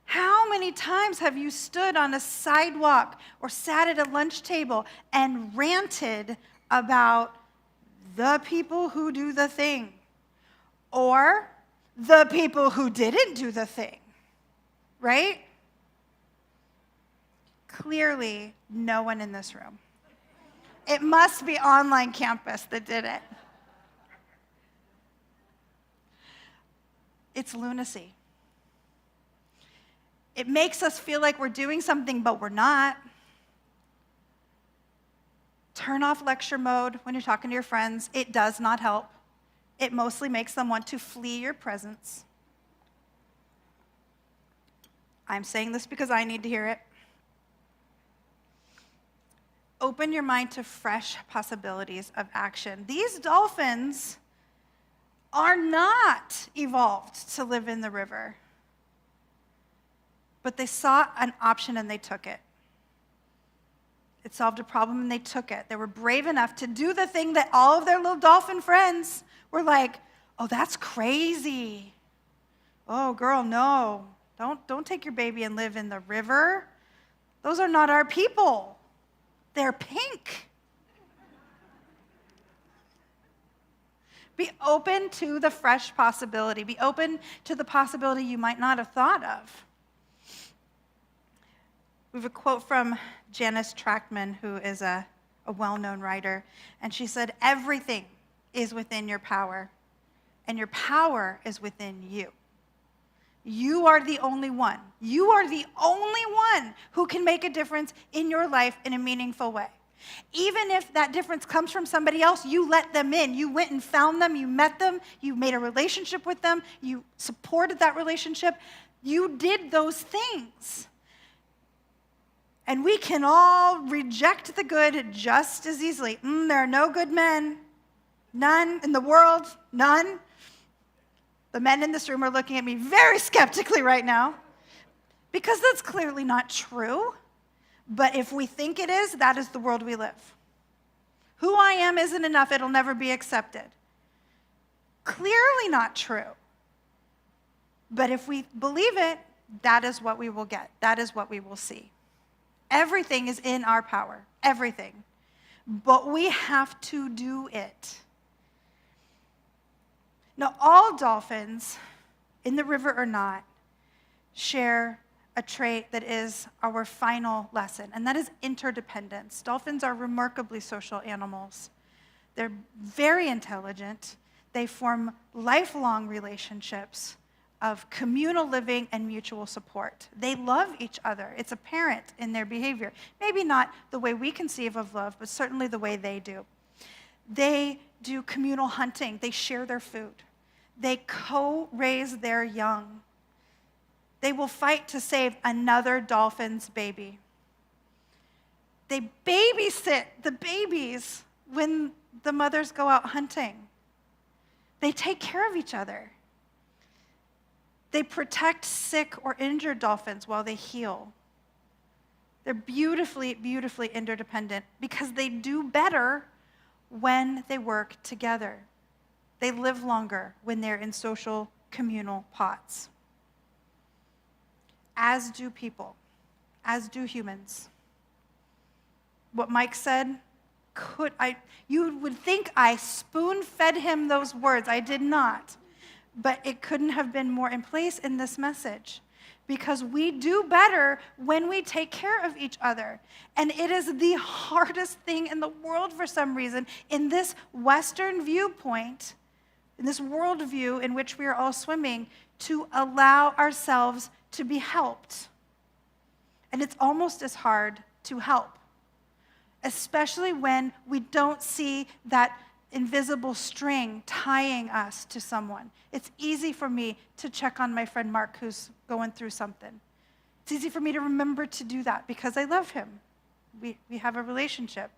How many times have you stood on a sidewalk or sat at a lunch table and ranted about the people who do the thing or the people who didn't do the thing, right? Clearly, no one in this room. It must be online campus that did it. It's lunacy. It makes us feel like we're doing something, but we're not. Turn off lecture mode when you're talking to your friends. It does not help. It mostly makes them want to flee your presence. I'm saying this because I need to hear it. Open your mind to fresh possibilities of action. These dolphins are not evolved to live in the river, but they saw an option and they took it. It solved a problem and they took it. They were brave enough to do the thing that all of their little dolphin friends were like, oh, that's crazy. Oh, girl, no. Don't take your baby and live in the river. Those are not our people. They're pink. Be open to the fresh possibility. Be open to the possibility you might not have thought of. We have a quote from Janice Trachtman, who is a well-known writer, and she said, everything is within your power, and your power is within you. You are the only one. You are the only one who can make a difference in your life in a meaningful way. Even if that difference comes from somebody else, you let them in. You went and found them, you met them, you made a relationship with them, you supported that relationship. You did those things. And we can all reject the good just as easily. There are no good men. None in the world. None. The men in this room are looking at me very skeptically right now because that's clearly not true. But if we think it is, that is the world we live. Who I am isn't enough. It'll never be accepted. Clearly not true. But if we believe it, that is what we will get. That is what we will see. Everything is in our power. Everything. But we have to do it. Now, all dolphins, in the river or not, share a trait that is our final lesson, and that is interdependence. Dolphins are remarkably social animals. They're very intelligent. They form lifelong relationships of communal living and mutual support. They love each other. It's apparent in their behavior. Maybe not the way we conceive of love, but certainly the way they do. They do communal hunting. They share their food. They co-raise their young. They will fight to save another dolphin's baby. They babysit the babies when the mothers go out hunting. They take care of each other. They protect sick or injured dolphins while they heal. They're beautifully, beautifully interdependent because they do better when they work together. They live longer when they're in social communal pods. As do people, as do humans. What Mike said, you would think I spoon-fed him those words. I did not. But it couldn't have been more in place in this message because we do better when we take care of each other. And it is the hardest thing in the world for some reason in this Western viewpoint, in this worldview in which we are all swimming, to allow ourselves to be helped. And it's almost as hard to help, especially when we don't see that invisible string tying us to someone. It's easy for me to check on my friend Mark who's going through something. It's easy for me to remember to do that because I love him. We have a relationship.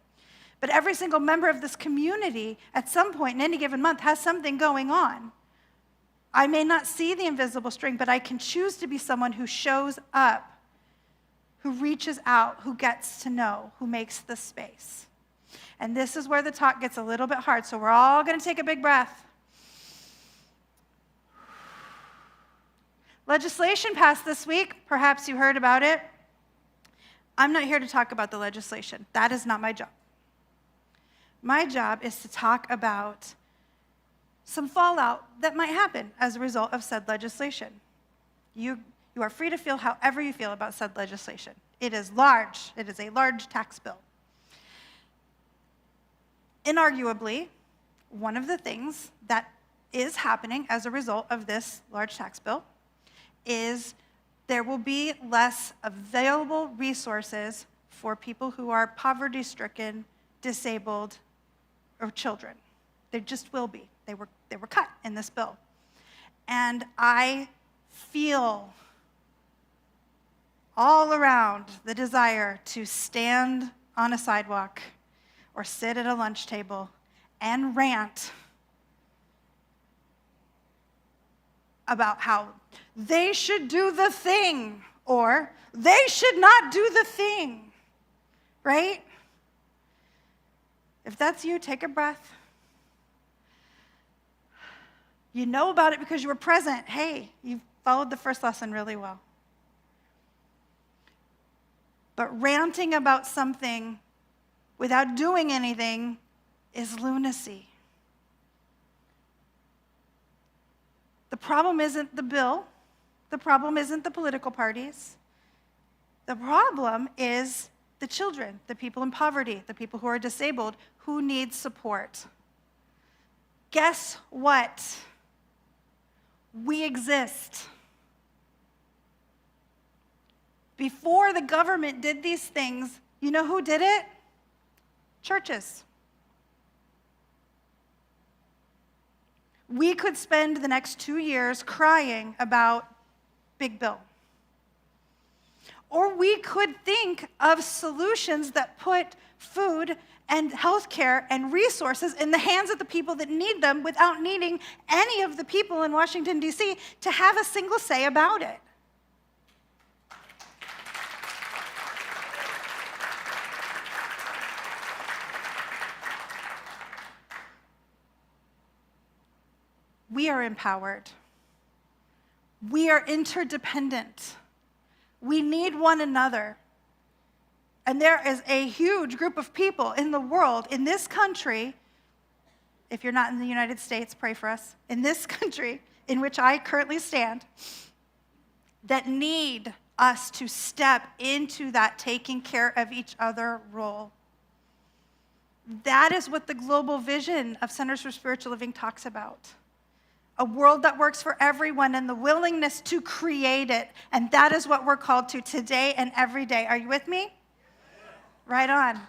But every single member of this community at some point in any given month has something going on. I may not see the invisible string, but I can choose to be someone who shows up, who reaches out, who gets to know, who makes the space. And this is where the talk gets a little bit hard, so we're all going to take a big breath. Legislation passed this week. Perhaps you heard about it. I'm not here to talk about the legislation. That is not my job. My job is to talk about some fallout that might happen as a result of said legislation. You are free to feel however you feel about said legislation. It is large. It is a large tax bill. Inarguably, one of the things that is happening as a result of this large tax bill is there will be less available resources for people who are poverty-stricken, disabled, or children. There just will be. They were cut in this bill. And I feel all around the desire to stand on a sidewalk or sit at a lunch table and rant about how they should do the thing or they should not do the thing, right? If that's you, take a breath. You know about it because you were present. Hey, you followed the first lesson really well. But ranting about something without doing anything is lunacy. The problem isn't the bill. The problem isn't the political parties. The problem is the children, the people in poverty, the people who are disabled, who need support. Guess what? We exist. Before the government did these things, you know who did it? Churches. We could spend the next 2 years crying about Big Bill. Or we could think of solutions that put food and healthcare and resources in the hands of the people that need them without needing any of the people in Washington, D.C. to have a single say about it. We are empowered. We are interdependent. We need one another. And there is a huge group of people in the world, in this country, if you're not in the United States, pray for us, in this country in which I currently stand, that need us to step into that taking care of each other role. That is what the global vision of Centers for Spiritual Living talks about. A world that works for everyone and the willingness to create it. And that is what we're called to today and every day. Are you with me? Right on.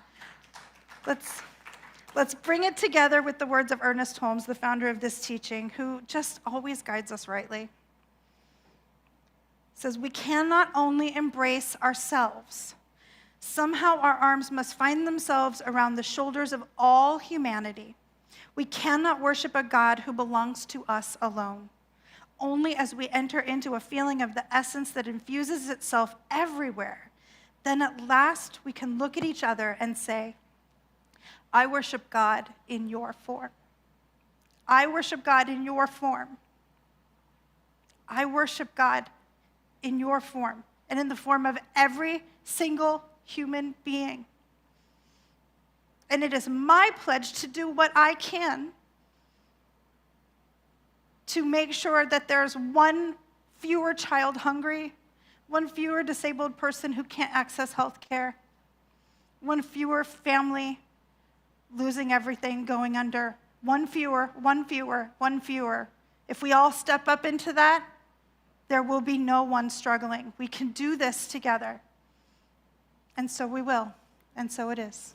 Let's bring it together with the words of Ernest Holmes, the founder of this teaching, who just always guides us rightly. It says, we cannot only embrace ourselves. Somehow our arms must find themselves around the shoulders of all humanity. We cannot worship a God who belongs to us alone. Only as we enter into a feeling of the essence that infuses itself everywhere, then at last we can look at each other and say, I worship God in your form. I worship God in your form. I worship God in your form and in the form of every single human being. And it is my pledge to do what I can to make sure that there's one fewer child hungry, one fewer disabled person who can't access health care, one fewer family losing everything, going under, one fewer, one fewer, one fewer. If we all step up into that, there will be no one struggling. We can do this together. And so we will, and so it is.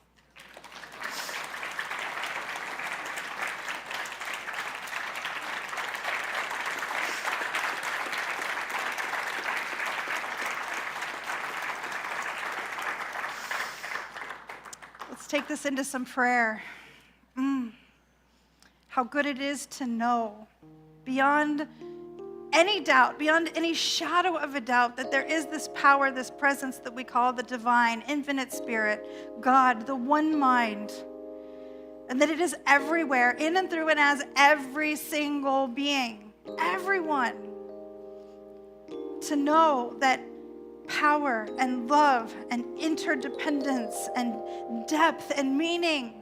Let's take this into some prayer. How good it is to know beyond any doubt, beyond any shadow of a doubt, that there is this power, this presence that we call the divine, infinite spirit, God, the one mind, and that it is everywhere, in and through and as every single being, everyone. To know that power and love and interdependence and depth and meaning,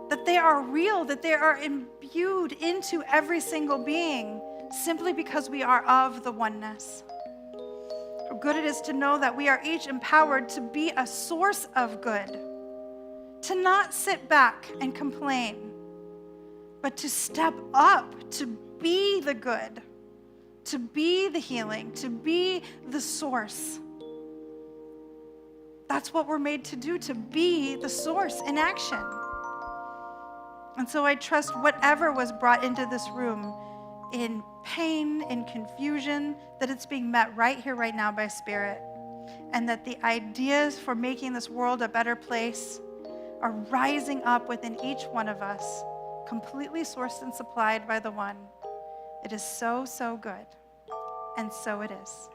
that they are real, that they are imbued into every single being simply because we are of the oneness. How good it is to know that we are each empowered to be a source of good, to not sit back and complain, but to step up, to be the good, to be the healing, to be the source. That's what we're made to do, to be the source in action. And so I trust whatever was brought into this room in pain, in confusion, that it's being met right here, right now by Spirit. And that the ideas for making this world a better place are rising up within each one of us, completely sourced and supplied by the one. It is so, so good. And so it is.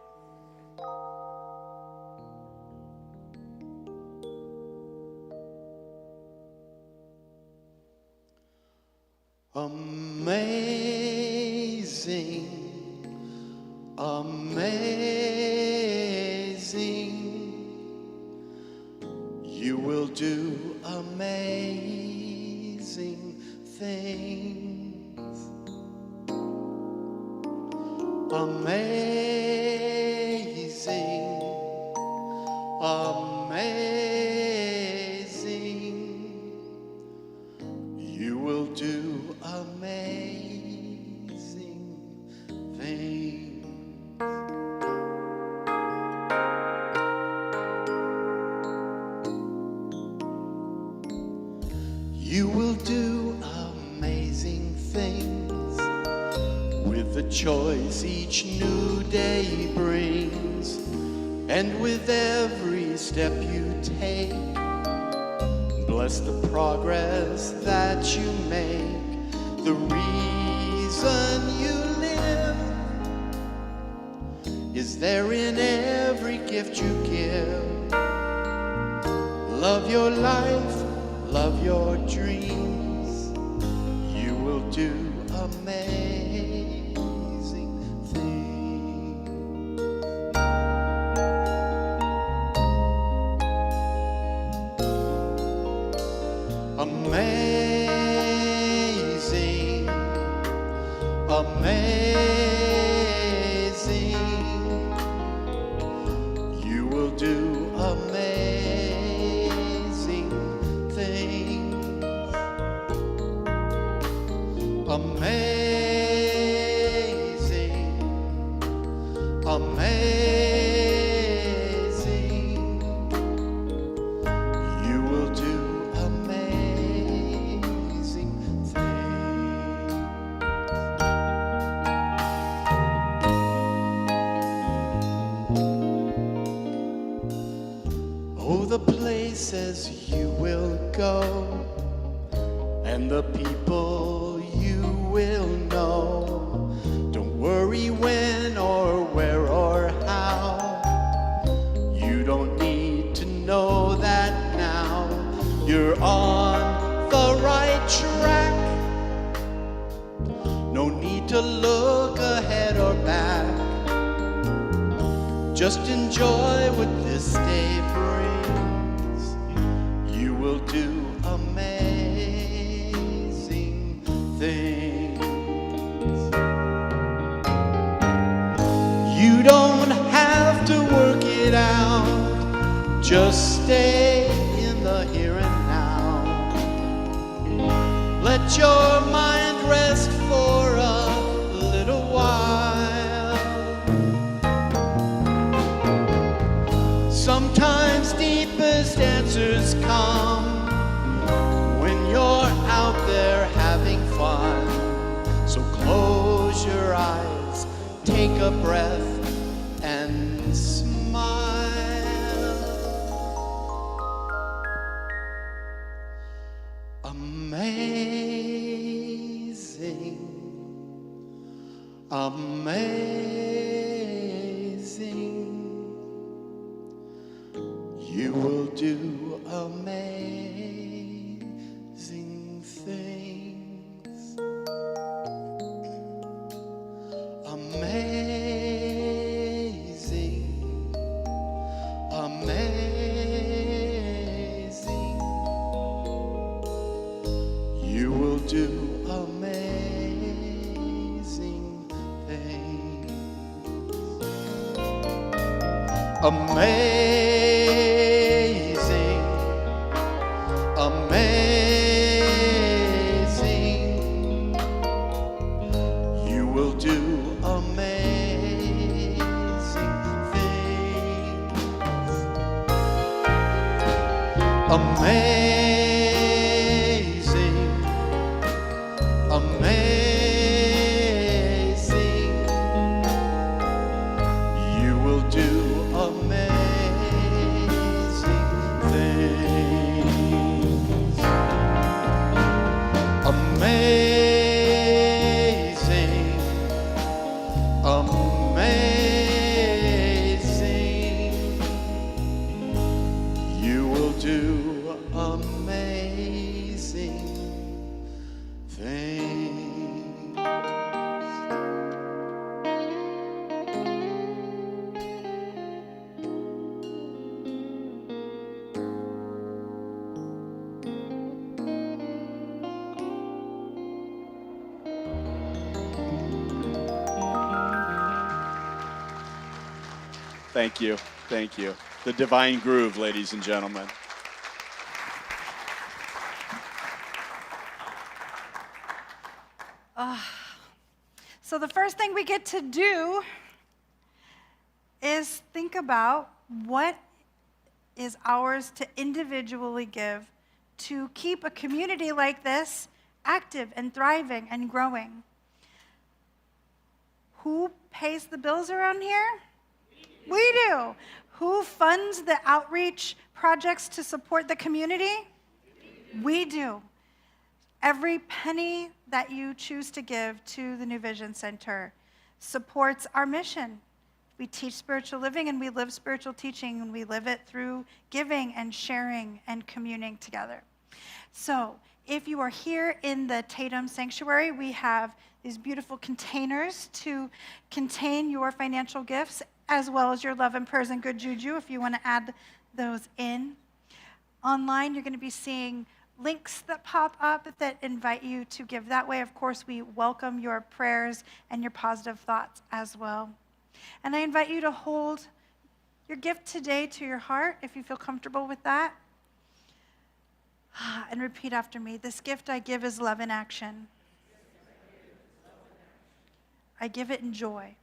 Amazing, amazing. You will do amazing things. Amazing, amazing. You will do amazing things. You will do amazing things with the choice each new day brings, and with every step you take. Bless the progress that you make, the reason you live is there in every gift you give. Love your life, love your dreams. You will do amazing things. Amazing, amazing. You will do amazing things. Amazing, amazing. You will do amazing things. Oh, the places you will go, and the people you will know. Don't worry when or where or how. You don't need to know that now. You're on the right track. No need to look ahead or back. Just enjoy what this day brings. You will do amazing things. You don't have to work it out. Just stay in the here and now. Let your mind rest for a little while. Sometimes deepest answers come when you're out there having fun. So close your eyes, take a breath, and smile. Amazing. You will do amazing things. Amazing. Amazing. You will do amazing things. Amazing, amazing. You will do amazing things. Amazing, amazing. You will do amazing things. Amazing, amazing. You will do amazing things. Thank you. Thank you. The divine groove, ladies and gentlemen. So the first thing we get to do is think about what is ours to individually give to keep a community like this active and thriving and growing. Who pays the bills around here? We do. Who funds the outreach projects to support the community? We do. Every penny that you choose to give to the New Vision Center supports our mission. We teach spiritual living and we live spiritual teaching, and we live it through giving and sharing and communing together. So if you are here in the Tatum Sanctuary, we have these beautiful containers to contain your financial gifts, as well as your love and prayers and good juju, if you want to add those in. Online, you're going to be seeing links that pop up that invite you to give that way. Of course, we welcome your prayers and your positive thoughts as well. And I invite you to hold your gift today to your heart, if you feel comfortable with that. And repeat after me. This gift I give is love in action. I give it in joy.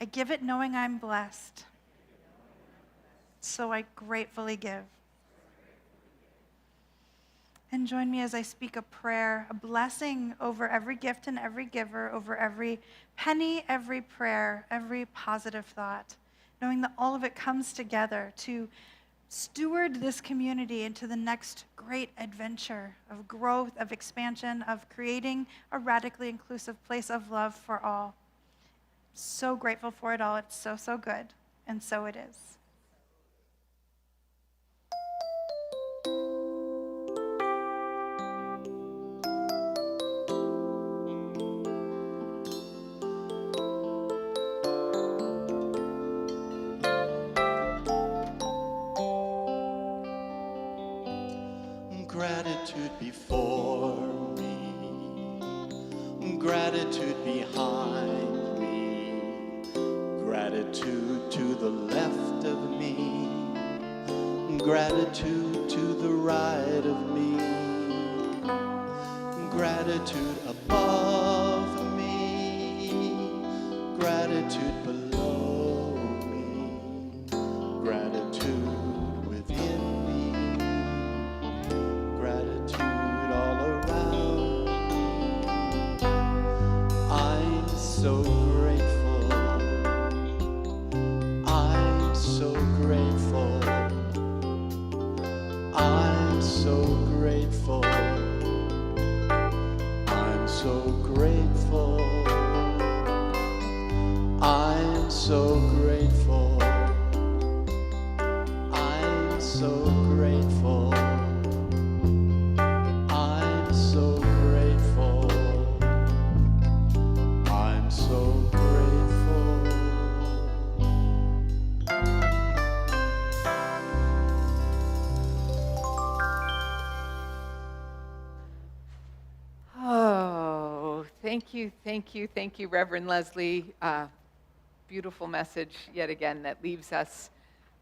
I give it knowing I'm blessed. So I gratefully give. And join me as I speak a prayer, a blessing over every gift and every giver, over every penny, every prayer, every positive thought, knowing that all of it comes together to steward this community into the next great adventure of growth, of expansion, of creating a radically inclusive place of love for all. So grateful for it all. It's so, so good. And so it is. Gratitude before me, gratitude behind me, gratitude to the left of me, gratitude to the right of me, gratitude above me, gratitude below me, gratitude within me, gratitude all around me. I'm so grateful. I'm so grateful. I'm so grateful. I'm so grateful. so grateful. I'm so grateful. I'm so grateful. I'm so grateful. Oh, thank you, Reverend Lezli. Beautiful message yet again that leaves us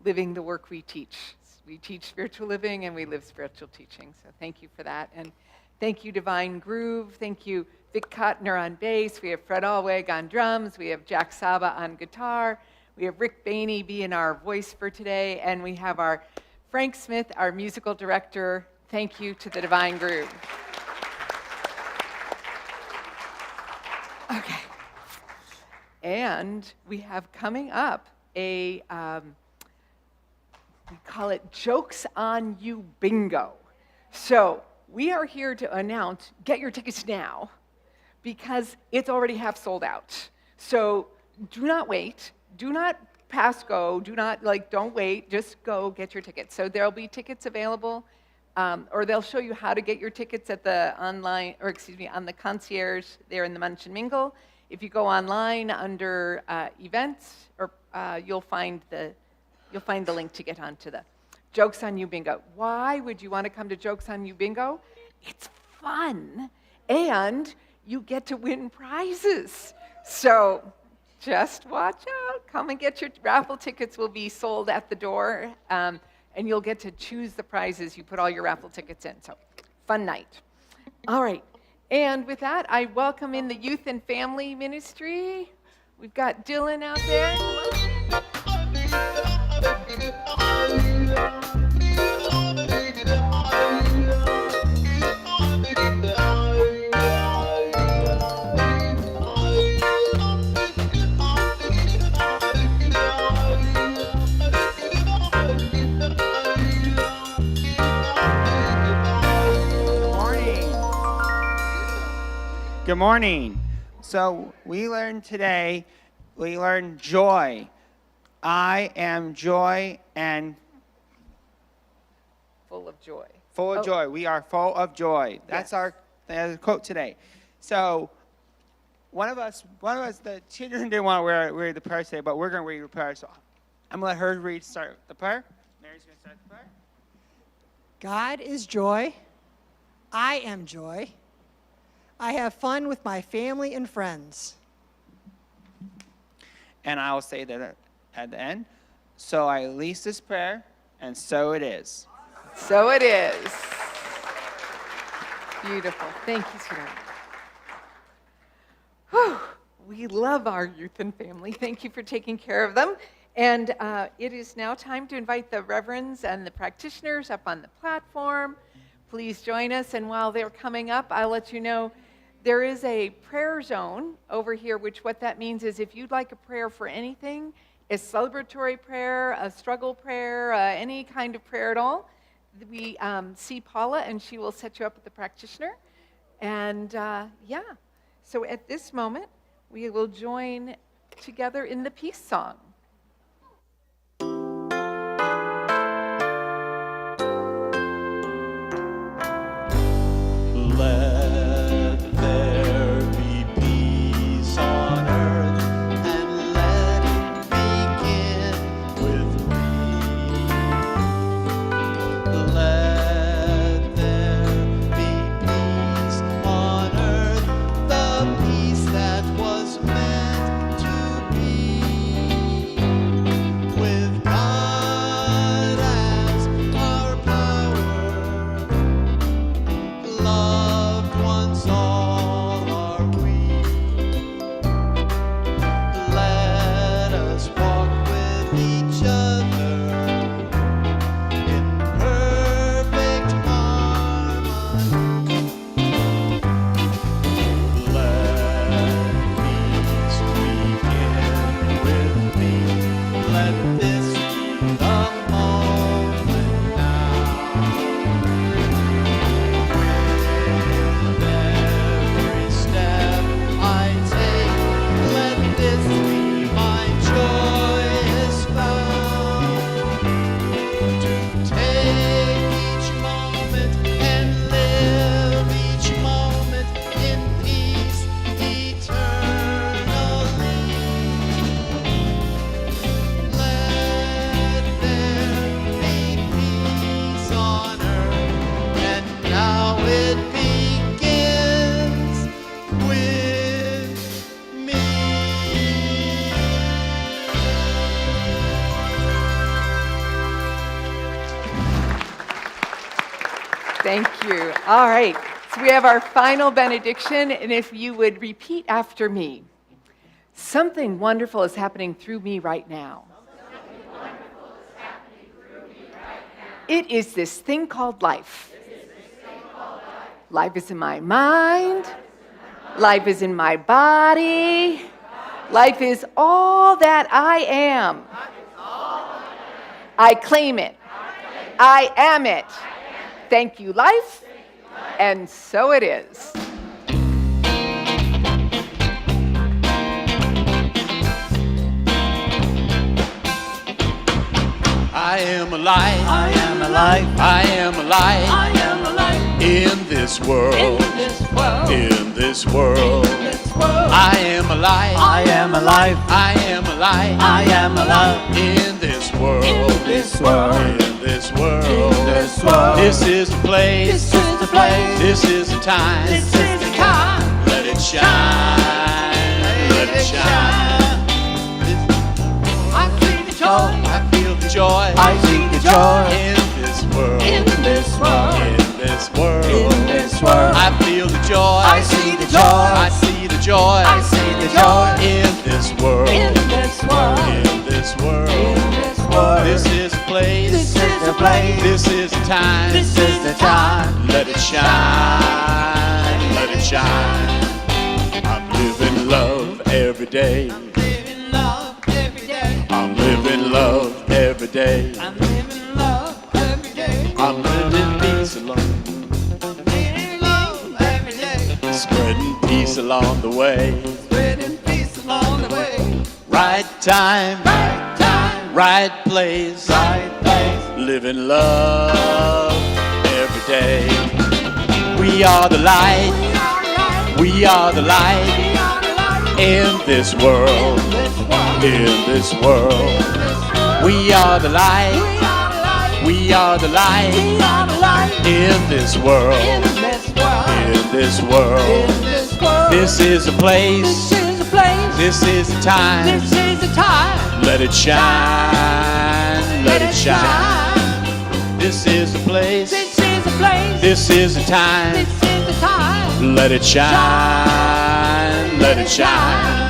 living the work we teach. We teach spiritual living and we live spiritual teaching. So thank you for that. And thank you, Divine Groove. Thank you, Vic Kottner on bass. We have Fred Allweg on drums. We have Jack Saba on guitar. We have Rick Bainey being our voice for today. And we have our Frank Smith, our musical director. Thank you to the Divine Groove. Okay. And we have coming up we call it Jokes on You Bingo. So we are here to announce, get your tickets now, because it's already half sold out. So do not wait, do not pass go, don't wait, just go get your tickets. So there'll be tickets available, or they'll show you how to get your tickets at the on the concierge there in the Munch and Mingle. If you go online under events, or you'll find the link to get onto the Jokes on You Bingo. Why would you want to come to Jokes on You Bingo? It's fun, and you get to win prizes. So just watch out. Come and get your raffle tickets. Will be sold at the door, and you'll get to choose the prizes. You put all your raffle tickets in. So fun night. All right. And with that, I welcome in the Youth and Family Ministry. We've got Dylan out there. Good morning. So we learned joy. I am joy and Full of joy. Full of joy. We are full of joy. That's our quote today. So one of us, the children didn't want to read the prayer today, but we're going to read the prayer. So I'm going to let her start the prayer. Mary's going to start the prayer. God is joy. I am joy. I have fun with my family and friends. And I will say that at the end. So I release this prayer, and so it is. So it is. Beautiful. Thank you, sweetheart. Whew. We love our youth and family. Thank you for taking care of them. And it is now time to invite the reverends and the practitioners up on the platform. Please join us. And while they're coming up, I'll let you know there is a prayer zone over here, which what that means is if you'd like a prayer for anything, a celebratory prayer, a struggle prayer, any kind of prayer at all, we see Paula and she will set you up with the practitioner. And so at this moment, we will join together in the peace song. Let there be peace on earth, and let it begin with me. Let there be peace on earth, the peace that was meant to be. Thank you. All right, so we have our final benediction, and if you would repeat after me. Something wonderful is happening through me right now. It is this thing called life. Life is in my mind. Life is in my body. Life is all that I am. I claim it. I am it. Thank you, life. And so it is. I am alive. I am alive. I am alive. I am alive. In this world. In this world. In this world. This world. I am alive. I am alive. I am alive. I am alive. In this world. In this world. In this world. In this world. This is the place. This is the place. This is the time. This is the time. Let it shine. Let it shine. I see the joy. I feel the joy. I see the joy. In this world. In this world. In this world. In this world. I feel the joy. I see the joy. I see the joy. I see the joy. In this world. In this world. In this world. In this world. This is the place. This is the place. This is the time. This is the time. Let it shine. Let it shine. I'm living love every day. I'm living love every day. I'm living love every day. I'm living love every day. I'm living peace along. Living love every day. Spreading peace along the way. Spreading peace along the way. Right time. Right time. Right place. Right place. Living love every day. We are the light. We are the light. We are the light. In this world. This world. In this world. We are the light. We are the light. We are the light. We are the light. In this world. In this world. In this world. In this world. This is a place. This is a place. This is the time. This is the time. Let it shine. Let it shine. This is the place. This is a place. This is the time. This is the time. Let it shine. Let it shine.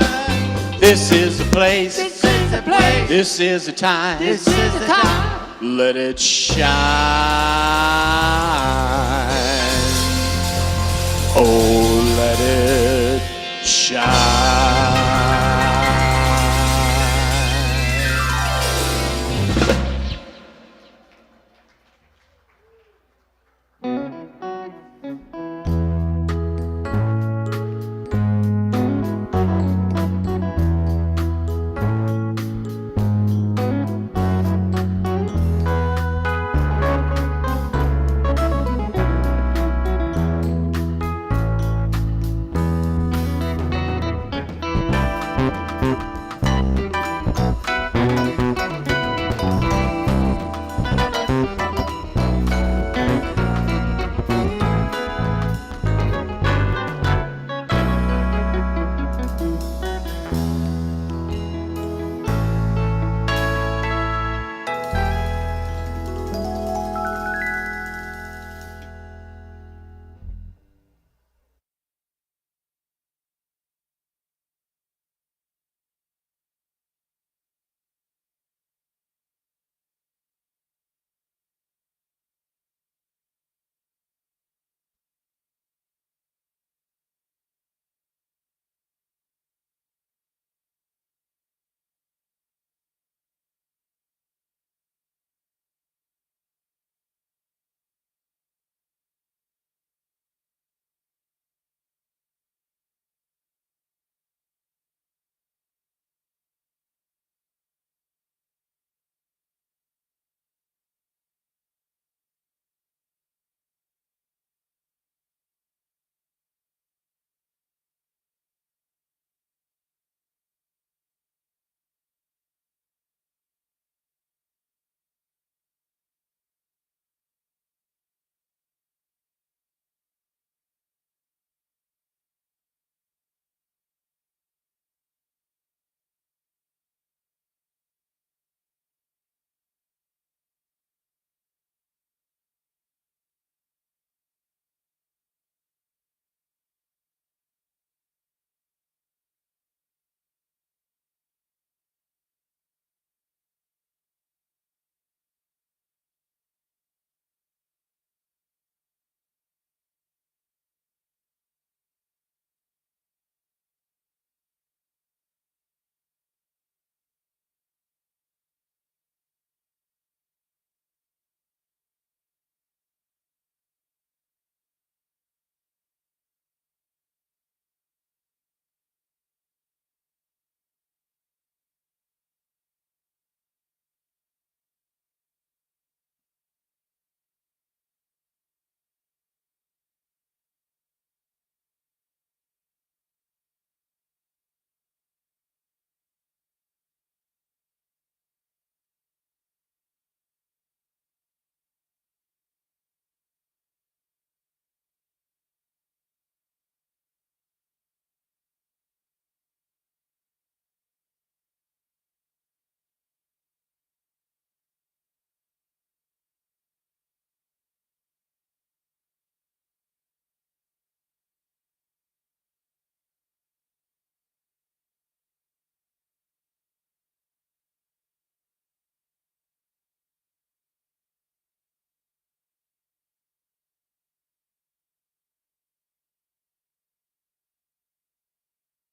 This is the place. This is the place. This is the time. This is the time. Let it shine. Oh, let it